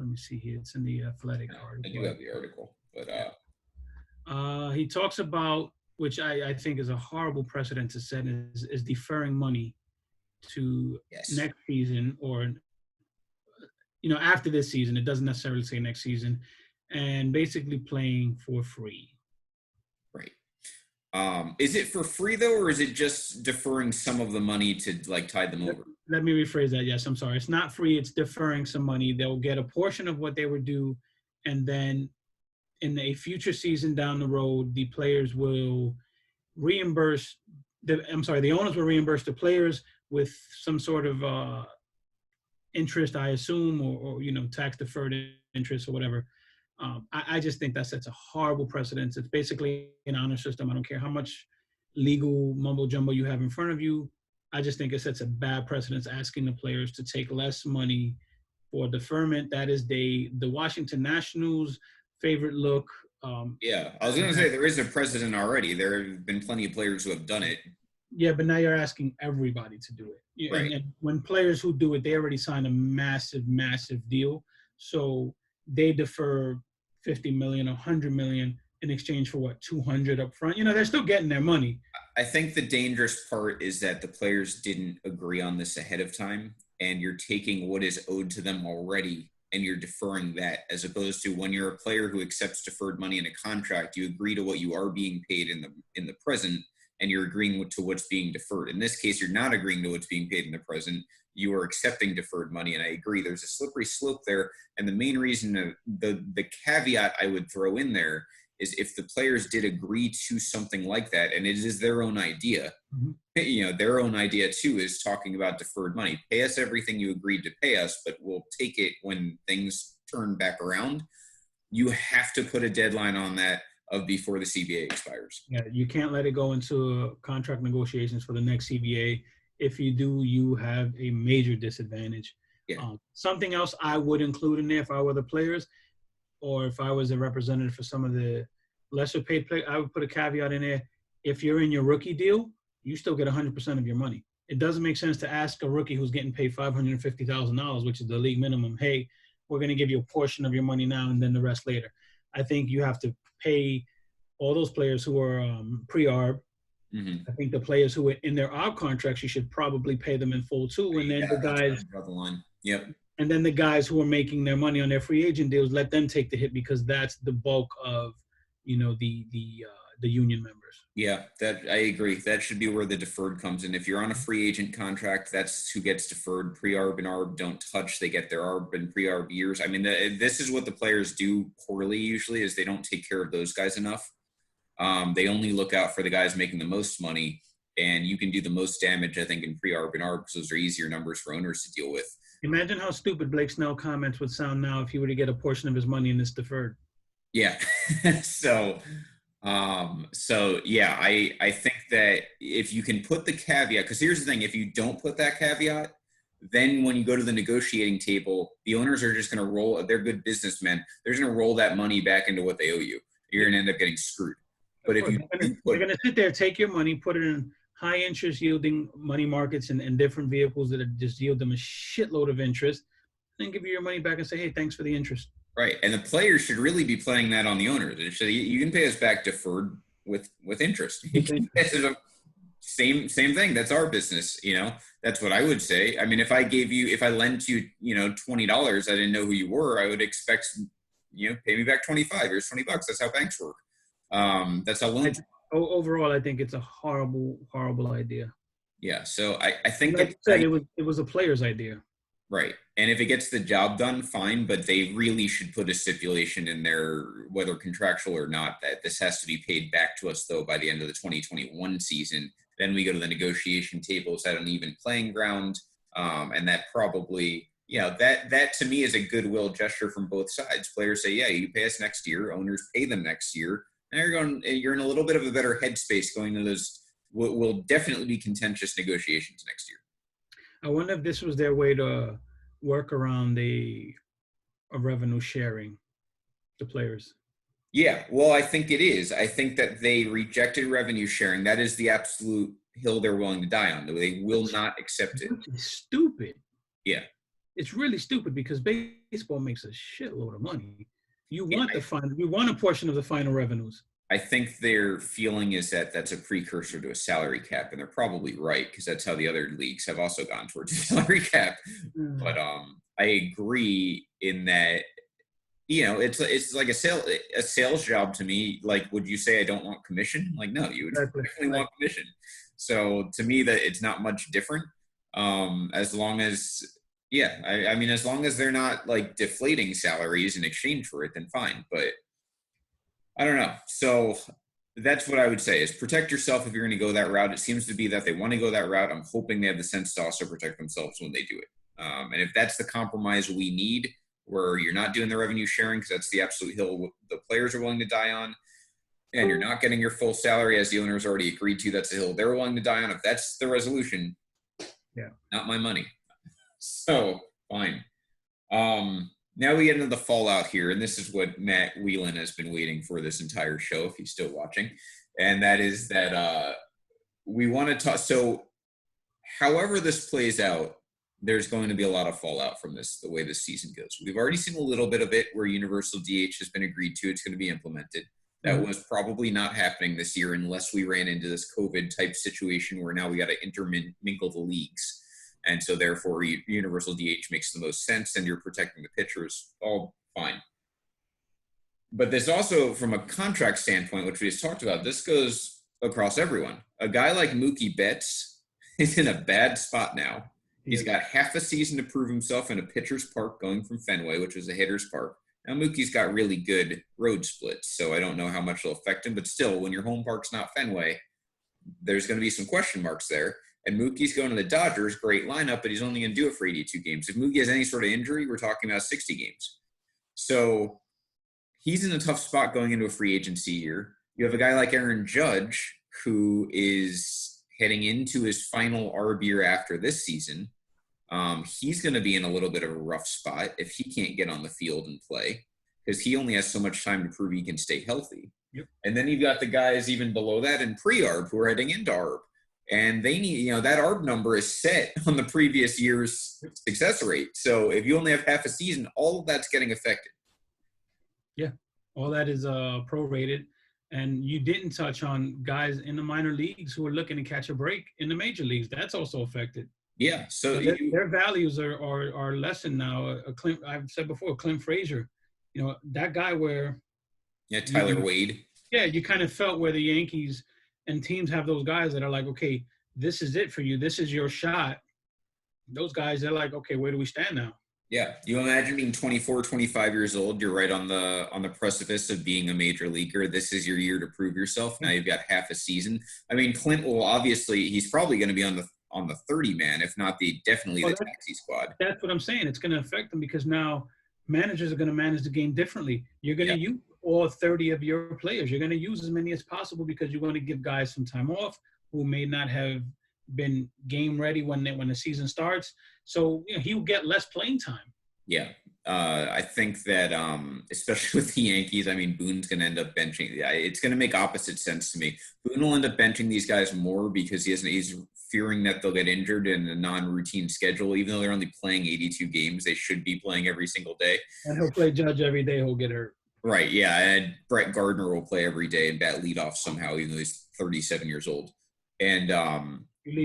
Speaker 1: me see here. It's in the Athletic article.
Speaker 2: I do have the article, but
Speaker 1: he talks about, which I think is a horrible precedent to set, is deferring money to next season or after this season. It doesn't necessarily say next season, and basically playing for free.
Speaker 2: Right. Is it for free though, or is it just deferring some of the money to like tide them over?
Speaker 1: Let me rephrase that. Yes, I'm sorry. It's not free. It's deferring some money. They'll get a portion of what they were due, and then in a future season down the road, the players will reimburse. The owners will reimburse the players with some sort of interest, I assume, or tax deferred interest or whatever. I just think that sets a horrible precedent. It's basically an honor system. I don't care how much legal mumbo jumbo you have in front of you. I just think it sets a bad precedent asking the players to take less money for deferment. That is the Washington Nationals' favorite look.
Speaker 2: I was going to say there is a precedent already. There have been plenty of players who have done it.
Speaker 1: Yeah, but now you're asking everybody to do it.
Speaker 2: Right.
Speaker 1: And when players who do it, they already signed a massive, massive deal. So they defer $50 million, $100 million in exchange for what, $200 up front. They're still getting their money.
Speaker 2: I think the dangerous part is that the players didn't agree on this ahead of time, and you're taking what is owed to them already and you're deferring that, as opposed to when you're a player who accepts deferred money in a contract, you agree to what you are being paid in the present, and you're agreeing to what's being deferred. In this case, you're not agreeing to what's being paid in the present. You are accepting deferred money, and I agree. There's a slippery slope there, and the main reason, the caveat I would throw in there is if the players did agree to something like that, and it is their own idea, their own idea too is talking about deferred money. Pay us everything you agreed to pay us, but we'll take it when things turn back around. You have to put a deadline on that of before the CBA expires.
Speaker 1: Yeah, you can't let it go into contract negotiations for the next CBA. If you do, you have a major disadvantage.
Speaker 2: Yeah.
Speaker 1: Something else I would include in there if I were the players, or if I was a representative for some of the lesser paid players, I would put a caveat in there. If you're in your rookie deal, you still get 100% of your money. It doesn't make sense to ask a rookie who's getting paid $550,000, which is the league minimum, hey, we're going to give you a portion of your money now and then the rest later. I think you have to pay all those players who are pre-ARB. I think the players who are in their ARB contracts, you should probably pay them in full too. And then the guys,
Speaker 2: the line. Yep.
Speaker 1: And then the guys who are making their money on their free agent deals, let them take the hit because that's the bulk of, the union members.
Speaker 2: Yeah, that I agree. That should be where the deferred comes in. If you're on a free agent contract, that's who gets deferred. Pre-arb and arb don't touch. They get their arb and pre-arb years. I mean, this is what the players do poorly usually is they don't take care of those guys enough. They only look out for the guys making the most money, and you can do the most damage, I think, in pre-arb and arb because those are easier numbers for owners to deal with.
Speaker 1: Imagine how stupid Blake Snell comments would sound now if he were to get a portion of his money in this deferred.
Speaker 2: Yeah. So yeah, I think that if you can put the caveat, because here's the thing, if you don't put that caveat, then when you go to the negotiating table, the owners are just going to roll, they're good businessmen, they're just going to roll that money back into what they owe you. You're going to end up getting screwed. But if you
Speaker 1: they're going to sit there, take your money, put it in high interest yielding money markets and different vehicles that just yield them a shitload of interest, then give you your money back and say, hey, thanks for the interest.
Speaker 2: Right, and the players should really be playing that on the owners. They should, you can pay us back deferred with interest. Same thing. That's our business. That's what I would say. I mean, if I lent you, $20, I didn't know who you were. I would expect, pay me back 25. Here's $20. That's how banks work. That's how loans.
Speaker 1: Overall, I think it's a horrible, horrible idea.
Speaker 2: Yeah. So I think
Speaker 1: it was a player's idea.
Speaker 2: Right. And if it gets the job done, fine, but they really should put a stipulation in there, whether contractual or not, that this has to be paid back to us, though, by the end of the 2021 season. Then we go to the negotiation tables at an even playing ground. And that probably, that to me is a goodwill gesture from both sides. Players say, yeah, you pay us next year. Owners pay them next year. And you're in a little bit of a better headspace going to those will definitely be contentious negotiations next year.
Speaker 1: I wonder if this was their way to work around a revenue sharing, the players.
Speaker 2: Yeah, well, I think it is. I think that they rejected revenue sharing. That is the absolute hill they're willing to die on. They will not accept it.
Speaker 1: It's stupid.
Speaker 2: Yeah.
Speaker 1: It's really stupid because baseball makes a shitload of money. You want a portion of the final revenues.
Speaker 2: I think their feeling is that that's a precursor to a salary cap, and they're probably right because that's how the other leagues have also gone towards a salary cap. But I agree in that, it's like a sales job to me. Like, would you say I don't want commission? Like, no, you would definitely want commission. So to me, that it's not much different. As long as, as long as they're not like deflating salaries in exchange for it, then fine. But I don't know. So that's what I would say is protect yourself if you're going to go that route. It seems to be that they want to go that route. I'm hoping they have the sense to also protect themselves when they do it. And if that's the compromise we need, where you're not doing the revenue sharing because that's the absolute hill the players are willing to die on, and you're not getting your full salary as the owners already agreed to, that's the hill they're willing to die on. If that's the resolution, not my money. So fine. Now we get into the fallout here, and this is what Matt Whelan has been waiting for this entire show, if he's still watching, and that is that we want to talk. So however this plays out, there's going to be a lot of fallout from this, the way this season goes. We've already seen a little bit of it where universal DH has been agreed to. It's going to be implemented. That was probably not happening this year unless we ran into this COVID-type situation where now we got to intermingle the leagues. And so, therefore, universal DH makes the most sense, and you're protecting the pitchers. All fine. But this also, from a contract standpoint, which we just talked about, this goes across everyone. A guy like Mookie Betts is in a bad spot now. He's got half a season to prove himself in a pitcher's park going from Fenway, which is a hitter's park. Now, Mookie's got really good road splits, so I don't know how much it'll affect him. But still, when your home park's not Fenway, there's going to be some question marks there. And Mookie's going to the Dodgers, great lineup, but he's only going to do it for 82 games. If Mookie has any sort of injury, we're talking about 60 games. So he's in a tough spot going into a free agency year. You have a guy like Aaron Judge, who is heading into his final ARB year after this season. He's going to be in a little bit of a rough spot if he can't get on the field and play because he only has so much time to prove he can stay healthy.
Speaker 1: Yep.
Speaker 2: And then you've got the guys even below that in pre-ARB who are heading into ARB. And they need, that ARB number is set on the previous year's success rate. So if you only have half a season, all of that's getting affected.
Speaker 1: Yeah, all that is prorated. And you didn't touch on guys in the minor leagues who are looking to catch a break in the major leagues. That's also affected.
Speaker 2: Yeah. So
Speaker 1: Their values are lessened now. I've said before, Clint Frazier, that guy where
Speaker 2: yeah, Tyler
Speaker 1: you
Speaker 2: Wade.
Speaker 1: yeah, you kind of felt where the Yankees and teams have those guys that are like, okay, this is it for you. This is your shot. Those guys, they're like, okay, where do we stand now?
Speaker 2: Yeah. You imagine being 24, 25 years old. You're right on the precipice of being a major leaguer. This is your year to prove yourself. Now you've got half a season. I mean, Clint will obviously, he's probably going to be on the 30 man, if not definitely
Speaker 1: Well,
Speaker 2: the taxi squad.
Speaker 1: that's what I'm saying. It's going to affect them because now managers are going to manage the game differently. You're going
Speaker 2: Yeah.
Speaker 1: to use all 30 of your players. You're going to use as many as possible because you want to give guys some time off who may not have been game ready when the season starts. So he'll get less playing time.
Speaker 2: Yeah. I think that, especially with the Yankees, I mean, Boone's going to end up benching. Yeah, it's going to make opposite sense to me. Boone will end up benching these guys more because he's fearing that they'll get injured in a non-routine schedule. Even though they're only playing 82 games, they should be playing every single day.
Speaker 1: And he'll play Judge every day. He'll get hurt.
Speaker 2: Right. Yeah. And Brett Gardner will play every day and bat leadoff somehow, even though he's 37 years old. And,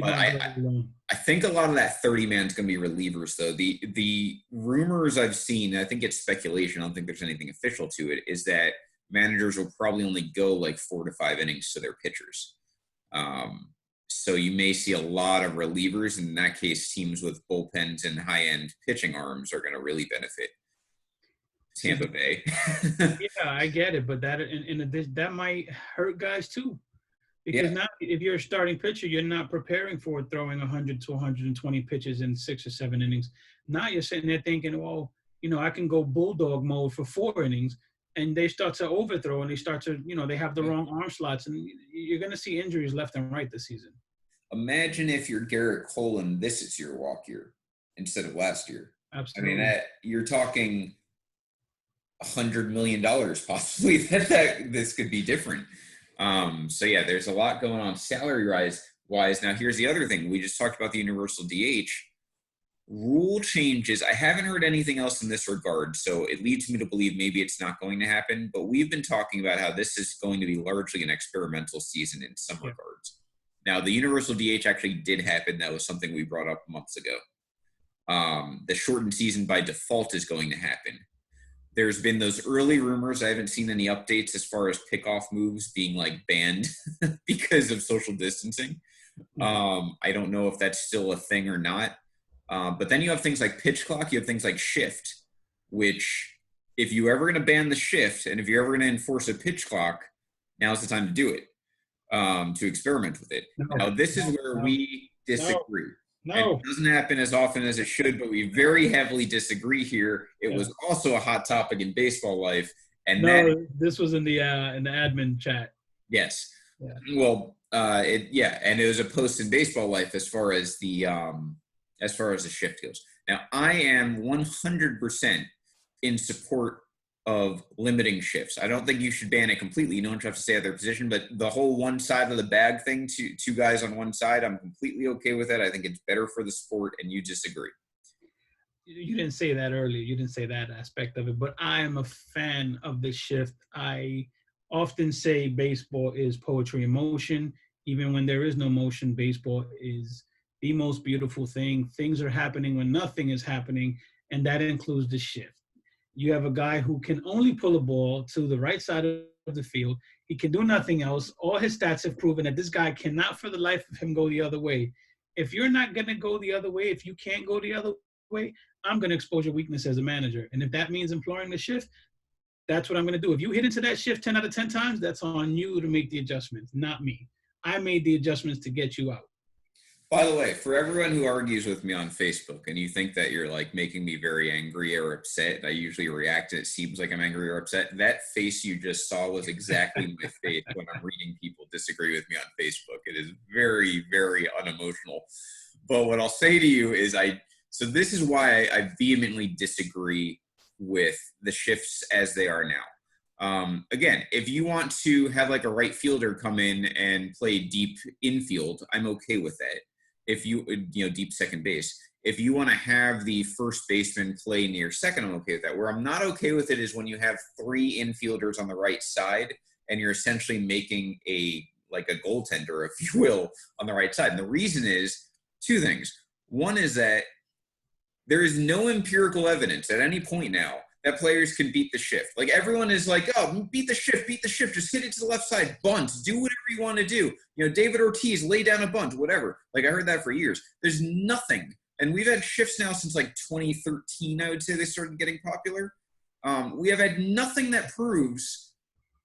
Speaker 2: but I think a lot of that 30 man is going to be relievers, though. The rumors I've seen, I think it's speculation, I don't think there's anything official to it, is that managers will probably only go like 4 to 5 innings to their pitchers. So you may see a lot of relievers. In that case, teams with bullpens and high-end pitching arms are going to really benefit. Tampa Bay.
Speaker 1: Yeah, I get it, but that might hurt guys too. Because now, if you're a starting pitcher, you're not preparing for throwing 100 to 120 pitches in 6 or 7 innings. Now you're sitting there thinking, well, I can go bulldog mode for 4 innings, and they start to overthrow, and they start to, they have the wrong arm slots, and you're going to see injuries left and right this season.
Speaker 2: Imagine if you're Garrett Cole and this is your walk year instead of last year.
Speaker 1: Absolutely.
Speaker 2: I mean, you're talking $100 million possibly that this could be different. So yeah, there's a lot going on salary wise. Now here's the other thing. We just talked about the universal DH rule changes. I haven't heard anything else in this regard. So it leads me to believe maybe it's not going to happen, but we've been talking about how this is going to be largely an experimental season in some regards. Now the universal DH actually did happen. That was something we brought up months ago. The shortened season by default is going to happen. There's been those early rumors. I haven't seen any updates as far as pickoff moves being like banned because of social distancing. I don't know if that's still a thing or not. But then you have things like pitch clock. You have things like shift, which if you're ever going to ban the shift and if you're ever going to enforce a pitch clock, now's the time to do it, to experiment with it. Now, this is where we disagree.
Speaker 1: No.
Speaker 2: It doesn't happen as often as it should, but we very heavily disagree here. It was also a hot topic in baseball life, and
Speaker 1: this was in the admin chat.
Speaker 2: Yes. Yeah. Well, and it was a post in baseball life as far as the shift goes. Now, I am 100% in support of limiting shifts. I don't think you should ban it completely. No one should have to stay at their position, but the whole one side of the bag thing, two guys on one side, I'm completely okay with it. I think it's better for the sport, and you disagree.
Speaker 1: You didn't say that earlier. You didn't say that aspect of it, but I am a fan of the shift. I often say baseball is poetry in motion. Even when there is no motion, baseball is the most beautiful thing. Things are happening when nothing is happening, and that includes the shift. You have a guy who can only pull a ball to the right side of the field. He can do nothing else. All his stats have proven that this guy cannot for the life of him go the other way. If you're not going to go the other way, if you can't go the other way, I'm going to expose your weakness as a manager. And if that means employing the shift, that's what I'm going to do. If you hit into that shift 10 out of 10 times, that's on you to make the adjustments, not me. I made the adjustments to get you out.
Speaker 2: By the way, for everyone who argues with me on Facebook and you think that you're like making me very angry or upset, I usually react and it seems like I'm angry or upset. That face you just saw was exactly my face when I'm reading people disagree with me on Facebook. It is very, very unemotional. But what I'll say to you is so this is why I vehemently disagree with the shifts as they are now. Again, if you want to have like a right fielder come in and play deep infield, I'm okay with that. If deep second base. If you want to have the first baseman play near second, I'm okay with that. Where I'm not okay with it is when you have 3 infielders on the right side and you're essentially making a goaltender, if you will, on the right side. And the reason is 2 things. One is that there is no empirical evidence at any point now that players can beat the shift. Like everyone is like, oh, beat the shift, just hit it to the left side, bunt, do whatever you want to do. You know, David Ortiz, lay down a bunt, whatever. Like I heard that for years. There's nothing. And we've had shifts now since like 2013, I would say they started getting popular. We have had nothing that proves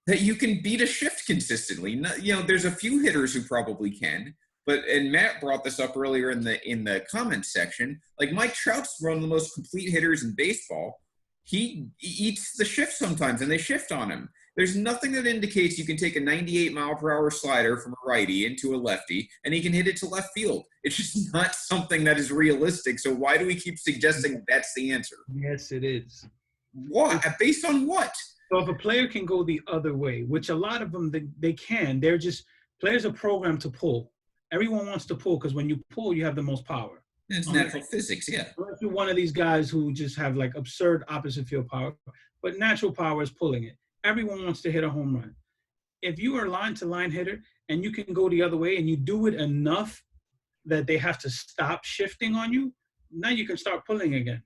Speaker 2: that you can beat a shift consistently. You know, there's a few hitters who probably can. But and Matt brought this up earlier in the comments section. Like Mike Trout's one of the most complete hitters in baseball. He eats the shift sometimes, and they shift on him. There's nothing that indicates you can take a 98-mile-per-hour slider from a righty into a lefty, and he can hit it to left field. It's just not something that is realistic. So why do we keep suggesting that's the answer?
Speaker 1: Yes, it is.
Speaker 2: What? Based on what?
Speaker 1: So if a player can go the other way, which a lot of them, they can. They're just – players are programmed to pull. Everyone wants to pull because when you pull, you have the most power.
Speaker 2: It's natural physics, yeah.
Speaker 1: Unless you're one of these guys who just have like absurd opposite field power, but natural power is pulling it. Everyone wants to hit a home run. If you are a line-to-line hitter and you can go the other way and you do it enough that they have to stop shifting on you, now you can start pulling again.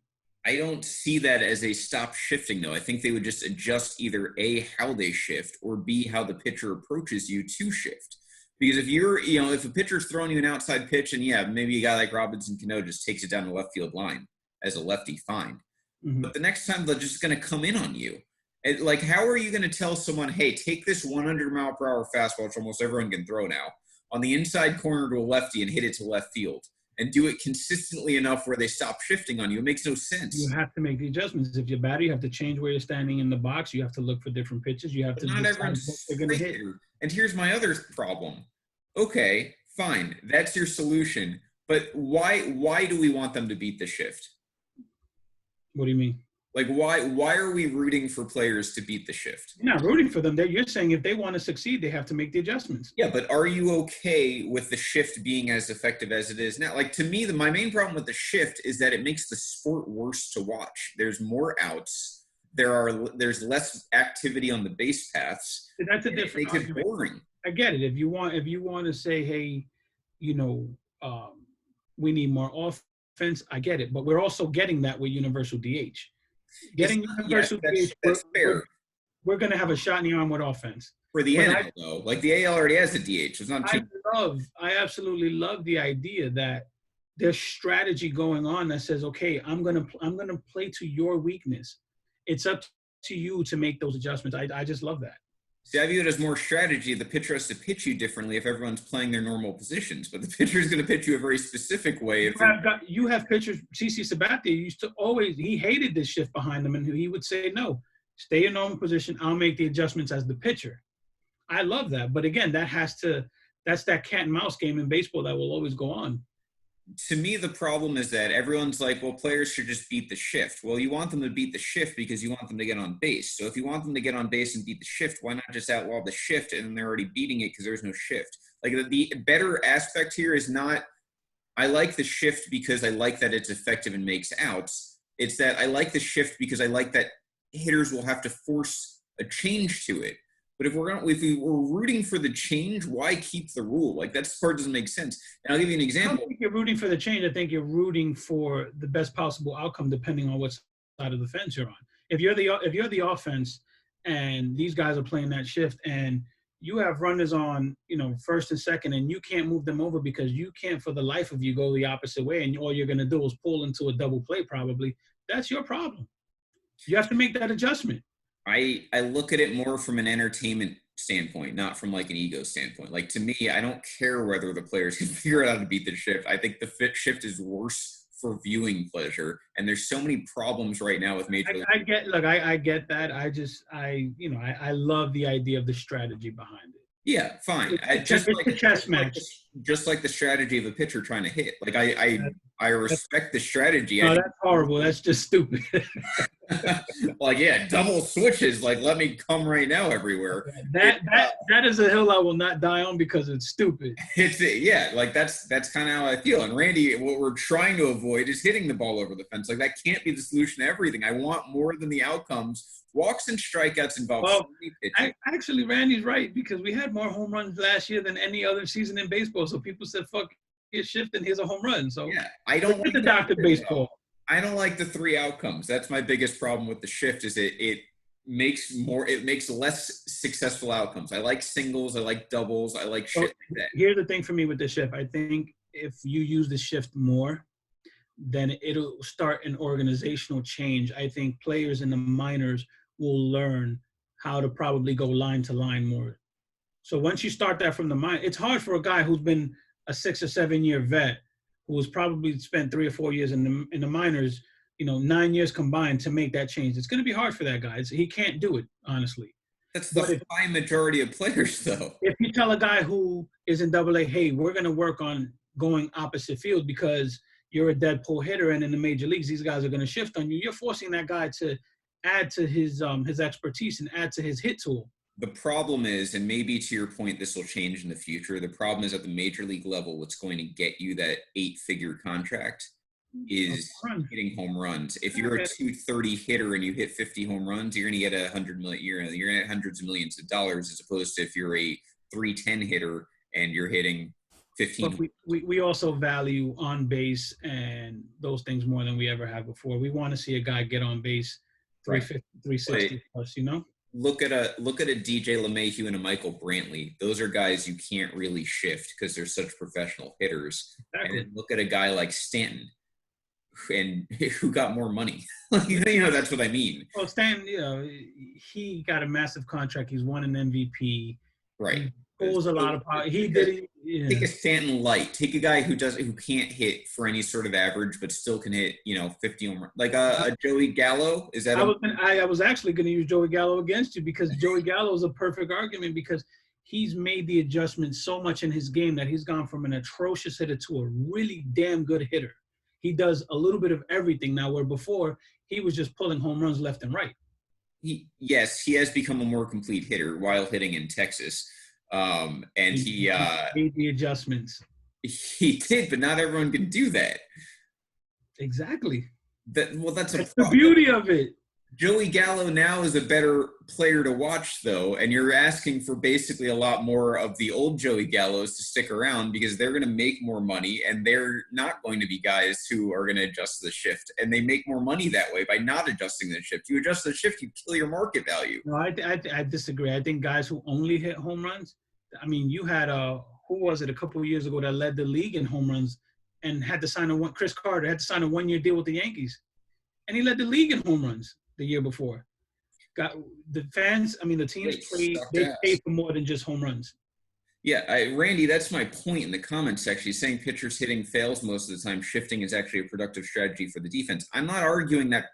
Speaker 2: I don't see that as a stop shifting, though. I think they would just adjust either A, how they shift, or B, how the pitcher approaches you to shift. Because if if a pitcher's throwing you an outside pitch and maybe a guy like Robinson Cano just takes it down the left field line as a lefty, fine. Mm-hmm. But the next time they're just going to come in on you. Like, how are you going to tell someone, hey, take this 100-mile-per-hour fastball, which almost everyone can throw now, on the inside corner to a lefty and hit it to left field and do it consistently enough where they stop shifting on you? It makes no sense.
Speaker 1: You have to make the adjustments. If you're batter, you have to change where you're standing in the box. You have to look for different pitches. You have to
Speaker 2: not everyone's what they're going to hit. And here's my other problem. Okay, fine. That's your solution. But why do we want them to beat the shift?
Speaker 1: What do you mean?
Speaker 2: Like, why are we rooting for players to beat the shift?
Speaker 1: You're not rooting for them. You're saying if they want to succeed, they have to make the adjustments.
Speaker 2: Yeah, but are you okay with the shift being as effective as it is now? Like, to me, my main problem with the shift is that it makes the sport worse to watch. There's more outs. There's less activity on the base paths.
Speaker 1: That's a different argument.
Speaker 2: It makes it boring.
Speaker 1: I get it. If you want to say, hey, we need more offense, I get it. But we're also getting that with universal DH. Universal DH,
Speaker 2: that's fair.
Speaker 1: We're going to have a shot in the arm with offense.
Speaker 2: For the NL, though, like the AL already has a DH. It's not too.
Speaker 1: I absolutely love the idea that there's strategy going on that says, okay, I'm gonna play to your weakness. It's up to you to make those adjustments. I just love that.
Speaker 2: See, I view it as more strategy. The pitcher has to pitch you differently if everyone's playing their normal positions, but the pitcher is going to pitch you a very specific way.
Speaker 1: You have pitchers. CC Sabathia used to he hated this shift behind them, and he would say, no, stay in normal position. I'll make the adjustments as the pitcher. I love that. But again, that's that cat and mouse game in baseball that will always go on.
Speaker 2: To me, the problem is that everyone's like, well, players should just beat the shift. Well, you want them to beat the shift because you want them to get on base. So if you want them to get on base and beat the shift, why not just outlaw the shift and they're already beating it because there's no shift? Like the better aspect here is not, I like the shift because I like that it's effective and makes outs. It's that I like the shift because I like that hitters will have to force a change to it. But if we're rooting for the change, why keep the rule? Like that part doesn't make sense. And I'll give you an example.
Speaker 1: I don't think you're rooting for the change. I think you're rooting for the best possible outcome, depending on what side of the fence you're on. If you're the offense, and these guys are playing that shift, and you have runners on, first and second, and you can't move them over because you can't, for the life of you, go the opposite way, and all you're going to do is pull into a double play. Probably that's your problem. You have to make that adjustment.
Speaker 2: I look at it more from an entertainment standpoint, not from like an ego standpoint. Like to me, I don't care whether the players can figure out how to beat the shift. I think the shift is worse for viewing pleasure. And there's so many problems right now with major league.
Speaker 1: I get that. I love the idea of the strategy behind it.
Speaker 2: Yeah, fine.
Speaker 1: Just like a chess match.
Speaker 2: Just like the strategy of a pitcher trying to hit. Like I respect the strastrategy.
Speaker 1: No, that's horrible. That's just stupid.
Speaker 2: Like, yeah, double switches. Like, let me come right now everywhere.
Speaker 1: That is a hill I will not die on because it's stupid.
Speaker 2: That's kind of how I feel. And Randy, what we're trying to avoid is hitting the ball over the fence. Like, that can't be the solution to everything. I want more than the outcomes. Walks and strikeouts involve pitching.
Speaker 1: Actually, Randy's right because we had more home runs last year than any other season in baseball. So people said, fuck Here's shift and here's a home run. So
Speaker 2: yeah, I don't like
Speaker 1: the doctor baseball.
Speaker 2: I don't like the 3 outcomes. That's my biggest problem with the shift is it makes less successful outcomes. I like singles, I like doubles, I like shit like that.
Speaker 1: Here's the thing for me with the shift. I think if you use the shift more, then it'll start an organizational change. I think players in the minors will learn how to probably go line to line more. So once you start that from the minor, it's hard for a guy who's been a 6 or 7 year vet, who has probably spent 3 or 4 years in the minors, 9 years combined to make that change. It's going to be hard for that guy. He can't do it, honestly.
Speaker 2: That's the high majority of players, though.
Speaker 1: If you tell a guy who is in AA, hey, we're going to work on going opposite field because you're a dead pull hitter, and in the major leagues, these guys are going to shift on you. You're forcing that guy to add to his expertise and add to his hit tool.
Speaker 2: The problem is, and maybe to your point, this will change in the future. The problem is at the major league level, what's going to get you that 8-figure contract is hitting home runs. If you're a 230 hitter and you hit 50 home runs, you're going to get $100 million. You're going to get hundreds of millions of dollars, as opposed to if you're a 310 hitter and you're hitting 15.
Speaker 1: But we also value on base and those things more than we ever have before. We want to see a guy get on base 350, 360 plus,
Speaker 2: Look at a DJ LeMahieu and a Michael Brantley. Those are guys you can't really shift because they're such professional hitters. Exactly. And look at a guy like Stanton, and who got more money. That's what I mean.
Speaker 1: Well, Stanton, he got a massive contract. He's won an MVP.
Speaker 2: Right.
Speaker 1: He pulls a lot of power. He did it. Yeah.
Speaker 2: Take a Stanton light. Take a guy who can't hit for any sort of average, but still can hit, 50 home runs. Like a Joey Gallo. Is that?
Speaker 1: I was actually going to use Joey Gallo against you because Joey Gallo is a perfect argument because he's made the adjustment so much in his game that he's gone from an atrocious hitter to a really damn good hitter. He does a little bit of everything now, where before he was just pulling home runs left and right.
Speaker 2: He has become a more complete hitter while hitting in Texas. And he
Speaker 1: made the adjustments.
Speaker 2: He did, but not everyone can do that.
Speaker 1: Exactly.
Speaker 2: That's
Speaker 1: the beauty of it.
Speaker 2: Joey Gallo now is a better player to watch, though, and you're asking for basically a lot more of the old Joey Gallos to stick around because they're going to make more money, and they're not going to be guys who are going to adjust the shift. And they make more money that way by not adjusting the shift. You adjust the shift, you kill your market value.
Speaker 1: No, I disagree. I think guys who only hit home runs, you had who was it a couple of years ago that led the league in home runs and had to sign Chris Carter had to sign a 1-year deal with the Yankees, and he led the league in home runs the year before. Got the fans, the teams pay for more than just home runs.
Speaker 2: Yeah, Randy, that's my point in the comments section. He's saying pitchers hitting fails most of the time. Shifting is actually a productive strategy for the defense. I'm not arguing that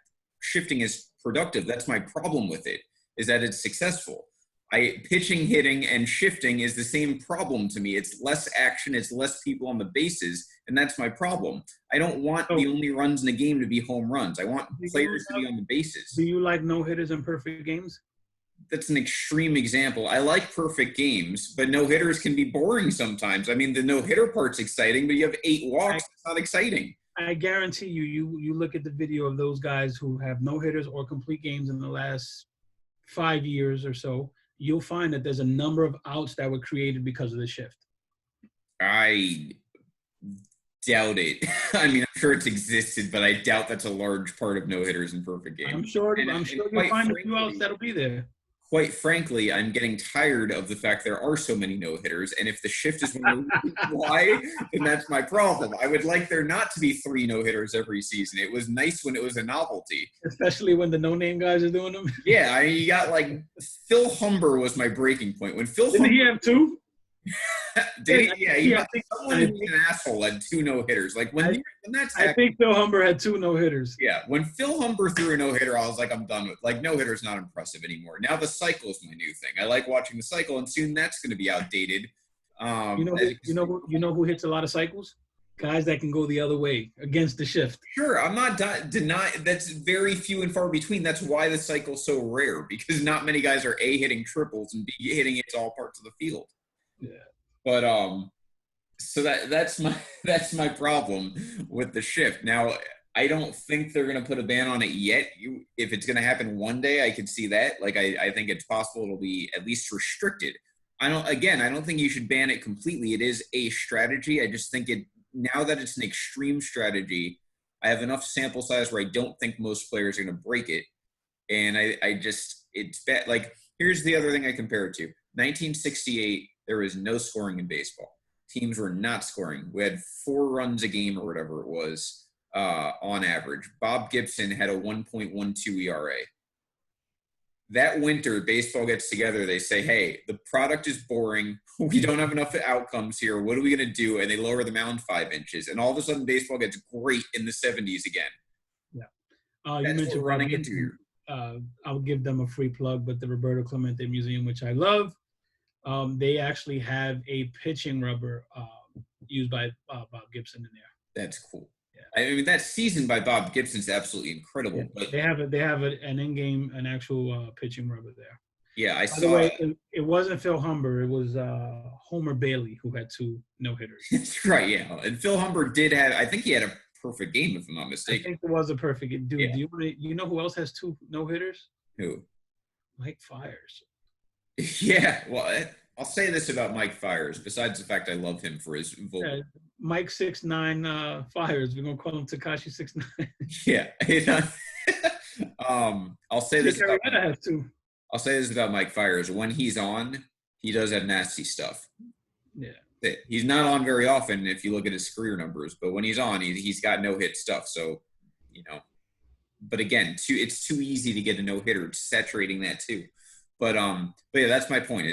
Speaker 2: shifting is productive. That's my problem with it, is that it's successful. Pitching, hitting, and shifting is the same problem to me. It's less action, it's less people on the bases, and that's my problem. I don't want the only runs in the game to be home runs. I want players to be on the bases.
Speaker 1: Do you like no-hitters and perfect games?
Speaker 2: That's an extreme example. I like perfect games, but no-hitters can be boring sometimes. The no-hitter part's exciting, but you have 8 walks. It's not exciting.
Speaker 1: I guarantee you look at the video of those guys who have no-hitters or complete games in the last 5 years or so, you'll find that there's a number of outs that were created because of the shift.
Speaker 2: I doubt it. I'm sure it's existed, but I doubt that's a large part of no-hitters and perfect games.
Speaker 1: I'm sure you'll find a few outs that'll be there.
Speaker 2: Quite frankly, I'm getting tired of the fact there are so many no-hitters, and if the shift is one of the reasons why, then that's my problem. I would like there not to be 3 no-hitters every season. It was nice when it was a novelty.
Speaker 1: Especially when the no-name guys are doing them.
Speaker 2: Yeah, you got Phil Humber was my breaking point. When Phil
Speaker 1: Didn't he have 2?
Speaker 2: Did he? Yeah, someone who's an asshole had 2 no-hitters. I
Speaker 1: think Phil Humber had 2 no-hitters.
Speaker 2: Yeah, when Phil Humber threw a no-hitter, I was like, I'm done with no-hitter's not impressive anymore. Now the cycle is my new thing. I like watching the cycle, and soon that's going to be outdated.
Speaker 1: You know who hits a lot of cycles? Guys that can go the other way against the shift.
Speaker 2: Sure, I'm not denying. That's very few and far between. That's why the cycle's so rare, because not many guys are A, hitting triples, and B, hitting it to all parts of the field.
Speaker 1: Yeah.
Speaker 2: But so that's my problem with the shift. Now, I don't think they're going to put a ban on it yet. If it's going to happen one day, I could see that. I think it's possible it'll be at least restricted. I don't think you should ban it completely. It is a strategy. I just think now that it's an extreme strategy, I have enough sample size where I don't think most players are going to break it. And it's bad. Like, here's the other thing I compare it to. 1968, there was no scoring in baseball. Teams were not scoring. We had 4 runs a game or whatever it was on average. Bob Gibson had a 1.12 ERA. That winter, baseball gets together. They say, hey, the product is boring. We don't have enough outcomes here. What are we going to do? And they lower the mound 5 inches. And all of a sudden, baseball gets great in the 70s again.
Speaker 1: Yeah. You
Speaker 2: That's
Speaker 1: mentioned
Speaker 2: what running into here.
Speaker 1: I'll give them a free plug, but the Roberto Clemente Museum, which I love, they actually have a pitching rubber used by Bob Gibson in there.
Speaker 2: That's cool. Yeah. I mean, that season by Bob Gibson is absolutely incredible.
Speaker 1: Yeah.
Speaker 2: But
Speaker 1: they have an in-game, an actual pitching rubber there.
Speaker 2: Yeah, I
Speaker 1: By
Speaker 2: saw.
Speaker 1: the way, it wasn't Phil Humber. It was Homer Bailey who had 2 no-hitters.
Speaker 2: That's right, yeah. And Phil Humber did have, I think he had a perfect game, if I'm not mistaken.
Speaker 1: I think it was a perfect game. Dude,
Speaker 2: Yeah.
Speaker 1: you know who else has 2 no-hitters?
Speaker 2: Who?
Speaker 1: Mike Fiers.
Speaker 2: Yeah, well, I'll say this about Mike Fiers, besides the fact I love him for his vocal.
Speaker 1: Yeah, Mike 6'9" Fiers. We're going to call him Tekashi 6'9".
Speaker 2: Yeah. I'll say this about,
Speaker 1: has 2.
Speaker 2: I'll say this about Mike Fiers. When he's on, he does have nasty stuff.
Speaker 1: Yeah.
Speaker 2: He's not on very often if you look at his career numbers, but when he's on, he's got no-hit stuff. So, but again, it's too easy to get a no-hitter. It's saturating that too. But yeah, that's my point.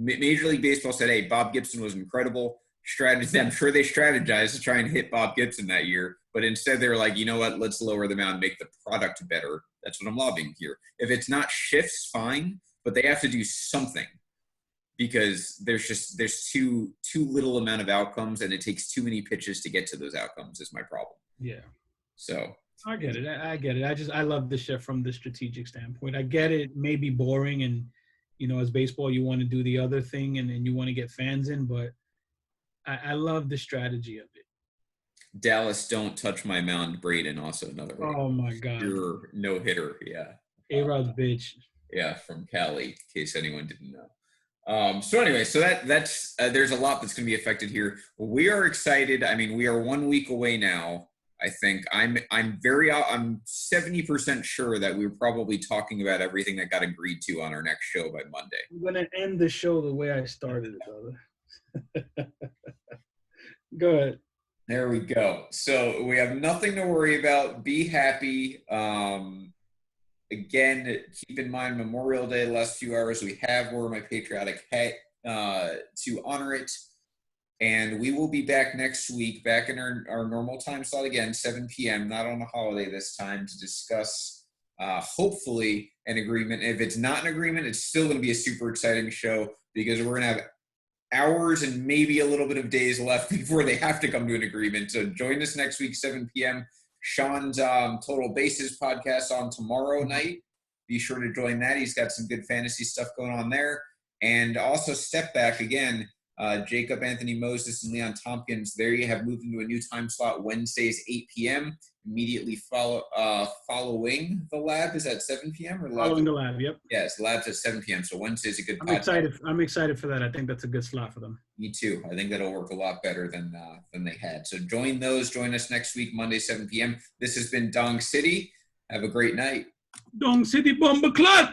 Speaker 2: Major League Baseball said, hey, Bob Gibson was incredible. I'm sure they strategized to try and hit Bob Gibson that year, but instead they were like, you know what, let's lower the mound, make the product better. That's what I'm lobbying here. If it's not shifts, fine, but they have to do something because there's too little amount of outcomes and it takes too many pitches to get to those outcomes is my problem.
Speaker 1: Yeah.
Speaker 2: So
Speaker 1: I get it. I love the shift from the strategic standpoint. I get it may be boring and, as baseball, you want to do the other thing and you want to get fans in, but I love the strategy of it.
Speaker 2: Dallas, don't touch my mound. Braden, also another one.
Speaker 1: Oh my God.
Speaker 2: Your no-hitter, yeah.
Speaker 1: A-Rod's bitch.
Speaker 2: Yeah, from Cali, in case anyone didn't know. So anyway, that's there's a lot that's going to be affected here. We are excited. I mean, we are 1 week away now. I think I'm 70% sure that we're probably talking about everything that got agreed to on our next show by Monday.
Speaker 1: I'm going to end the show the way I started it, brother. Go ahead.
Speaker 2: There we go. So we have nothing to worry about. Be happy. Again, keep in mind Memorial Day, the last few hours we have wore my patriotic hat to honor it. And we will be back next week, back in our normal time slot again, 7 p.m., not on a holiday this time, to discuss, hopefully, an agreement. If it's not an agreement, it's still going to be a super exciting show because we're going to have hours and maybe a little bit of days left before they have to come to an agreement. So join us next week, 7 p.m. Sean's Total Bases podcast on tomorrow night. Be sure to join that. He's got some good fantasy stuff going on there. And also Step Back again. Jacob Anthony Moses and Leon Tompkins, there you have moved into a new time slot, Wednesdays, 8 p.m. Immediately following the lab. Is that 7 p.m. or
Speaker 1: following the lab? Yep.
Speaker 2: Yes, lab's at 7 p.m. So Wednesday's a good.
Speaker 1: I'm excited for that. I think that's a good slot for them.
Speaker 2: Me too. I think that'll work a lot better than they had. So join us next week, Monday, 7 p.m. This has been Dong City. Have a great night.
Speaker 1: Dong City Bomber Club.